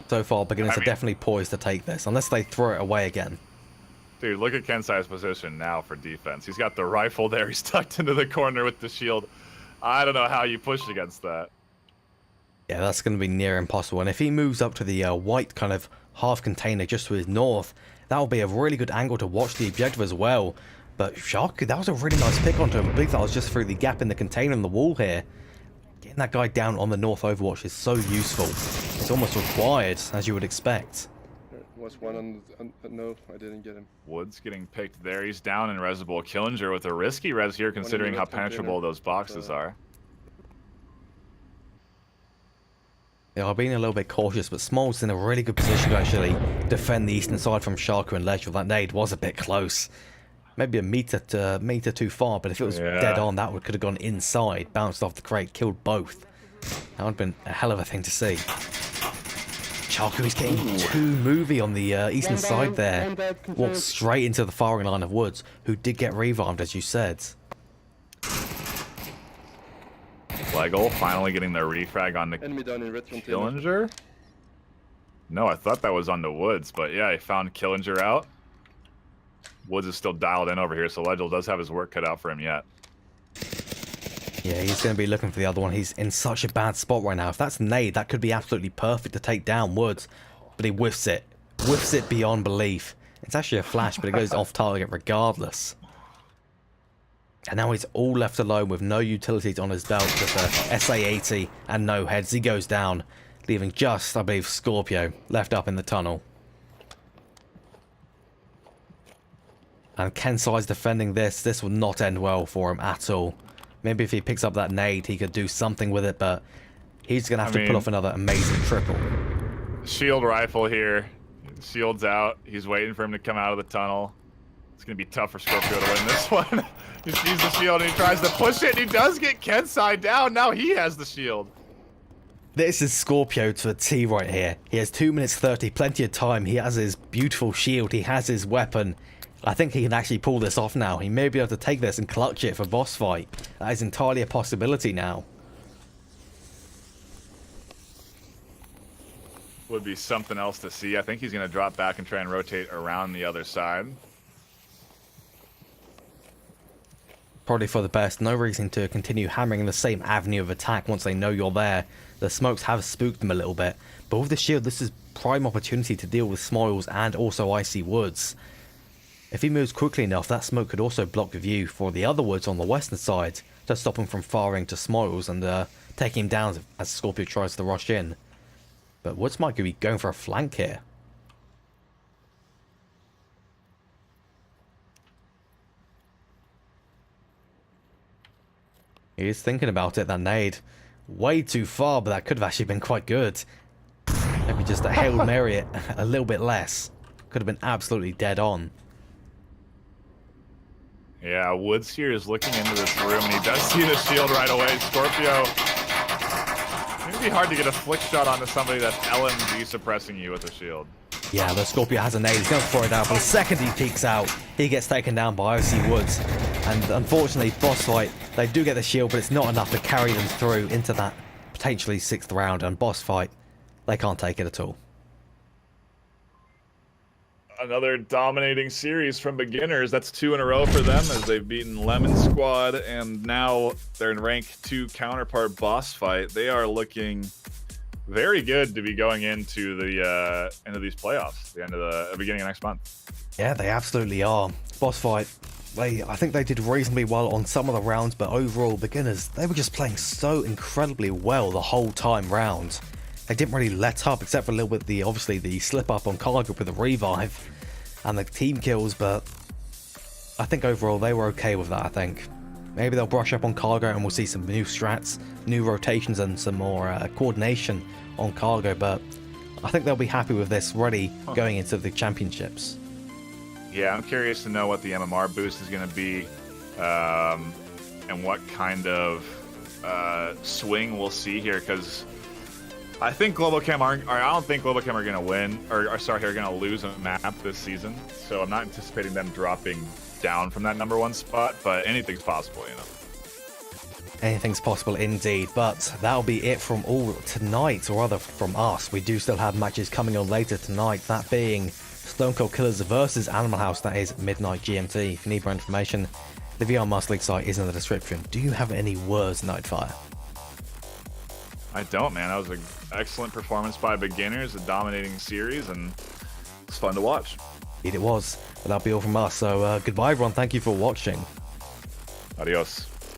So far, beginners are definitely poised to take this, unless they throw it away again. Dude, look at Kensai's position now for defense. He's got the rifle there. He's tucked into the corner with the shield. I don't know how you push against that. Yeah, that's going to be near impossible. And if he moves up to the white kind of half container just to his north, that'll be a really good angle to watch the objective as well. But Sharku, that was a really nice pick onto him. I believe that was just through the gap in the container on the wall here. Getting that guy down on the north overwatch is so useful. It's almost required, as you would expect. There was one on no, I didn't get him. Woods getting picked there. He's down in Resable. Killinger with a risky res here, considering how penetrable those boxes are. Yeah, I've been a little bit cautious, but Small's in a really good position to actually defend the eastern side from Sharku and Ledger. That nade was a bit close. Maybe a meter too far, but if it was dead on, that could have gone inside, bounced off the crate, killed both. That would have been a hell of a thing to see. Sharku is getting too movie on the eastern side there. Walked straight into the firing line of Woods, who did get revived, as you said. Legel finally getting the refrag on the Enemy down in red container. Killinger? No, I thought that was on the Woods, but yeah, he found Killinger out. Woods is still dialed in over here, so Legel does have his work cut out for him yet. Yeah, he's going to be looking for the other one. He's in such a bad spot right now. If that's nade, that could be absolutely perfect to take down Woods, but he whiffs it. Whiffs it beyond belief. It's actually a flash, but it goes off target regardless. And now he's all left alone with no utilities on his belt, just a SA-80 and no heads. He goes down, leaving just, I believe, Scorpio left up in the tunnel. And Kensai's defending this. This will not end well for him at all. Maybe if he picks up that nade, he could do something with it, but he's going to have to pull off another amazing triple. Shield rifle here. Shield's out. He's waiting for him to come out of the tunnel. It's going to be tough for Scorpio to win this one. He sees the shield and he tries to push it, and he does get Kensai down. Now he has the shield. This is Scorpio to a T right here. He has 2 minutes 30, plenty of time. He has his beautiful shield. He has his weapon. I think he can actually pull this off now. He may be able to take this and clutch it for boss fight. That is entirely a possibility now. Would be something else to see. I think he's going to drop back and try and rotate around the other side. Probably for the best. No reason to continue hammering the same avenue of attack once they know you're there. The smokes have spooked them a little bit. But with the shield, this is prime opportunity to deal with Smiles and also Icy Woods. If he moves quickly enough, that smoke could also block the view for the other Woods on the western side, to stop him from firing to Smiles and take him down as Scorpio tries to rush in. But Woods might be going for a flank here. He is thinking about it, that nade. Way too far, but that could have actually been quite good. Maybe just a Hail Mary it a little bit less. Could have been absolutely dead on. Yeah, Woods here is looking into this room, and he does see the shield right away. Scorpio. It's going to be hard to get a flick shot onto somebody that's LMG suppressing you with a shield. Yeah, the Scorpio has a nade. He's going to throw it out, but the second he peeks out, he gets taken down by Icy Woods. And unfortunately, boss fight, they do get the shield, but it's not enough to carry them through into that potentially 6th round. And boss fight, they can't take it at all. Another dominating series from beginners. That's 2 in a row for them, as they've beaten Lemon Squad, and now they're in rank 2 counterpart boss fight. They are looking very good to be going into the end of these playoffs, the end of the beginning of next month. Yeah, they absolutely are. Boss fight, I think they did reasonably well on some of the rounds, but overall, beginners, they were just playing so incredibly well the whole time round. They didn't really let up, except for a little bit obviously the slip up on Cargo with the revive and the team kills, but I think overall they were okay with that, I think. Maybe they'll brush up on cargo and we'll see some new strats, new rotations, and some more coordination on cargo, but I think they'll be happy with this ready going into the championships. Yeah, I'm curious to know what the MMR boost is going to be, and what kind of swing we'll see here, because I think GlobalChem I don't think GlobalChem are going to win, or sorry, are going to lose a map this season, so I'm not anticipating them dropping down from that #1 spot, but anything's possible, you know. Anything's possible indeed, but that'll be it from all tonight, or rather from us. We do still have matches coming on later tonight, that being Stone Cold Killers versus Animal House, that is midnight GMT. If you need more information, the VR Master League site is in the description. Do you have any words, NightFiree? I don't, man. That was an excellent performance by beginners, a dominating series, and it's fun to watch. Indeed it was. But that'll be all from us, so goodbye everyone, thank you for watching. Adios.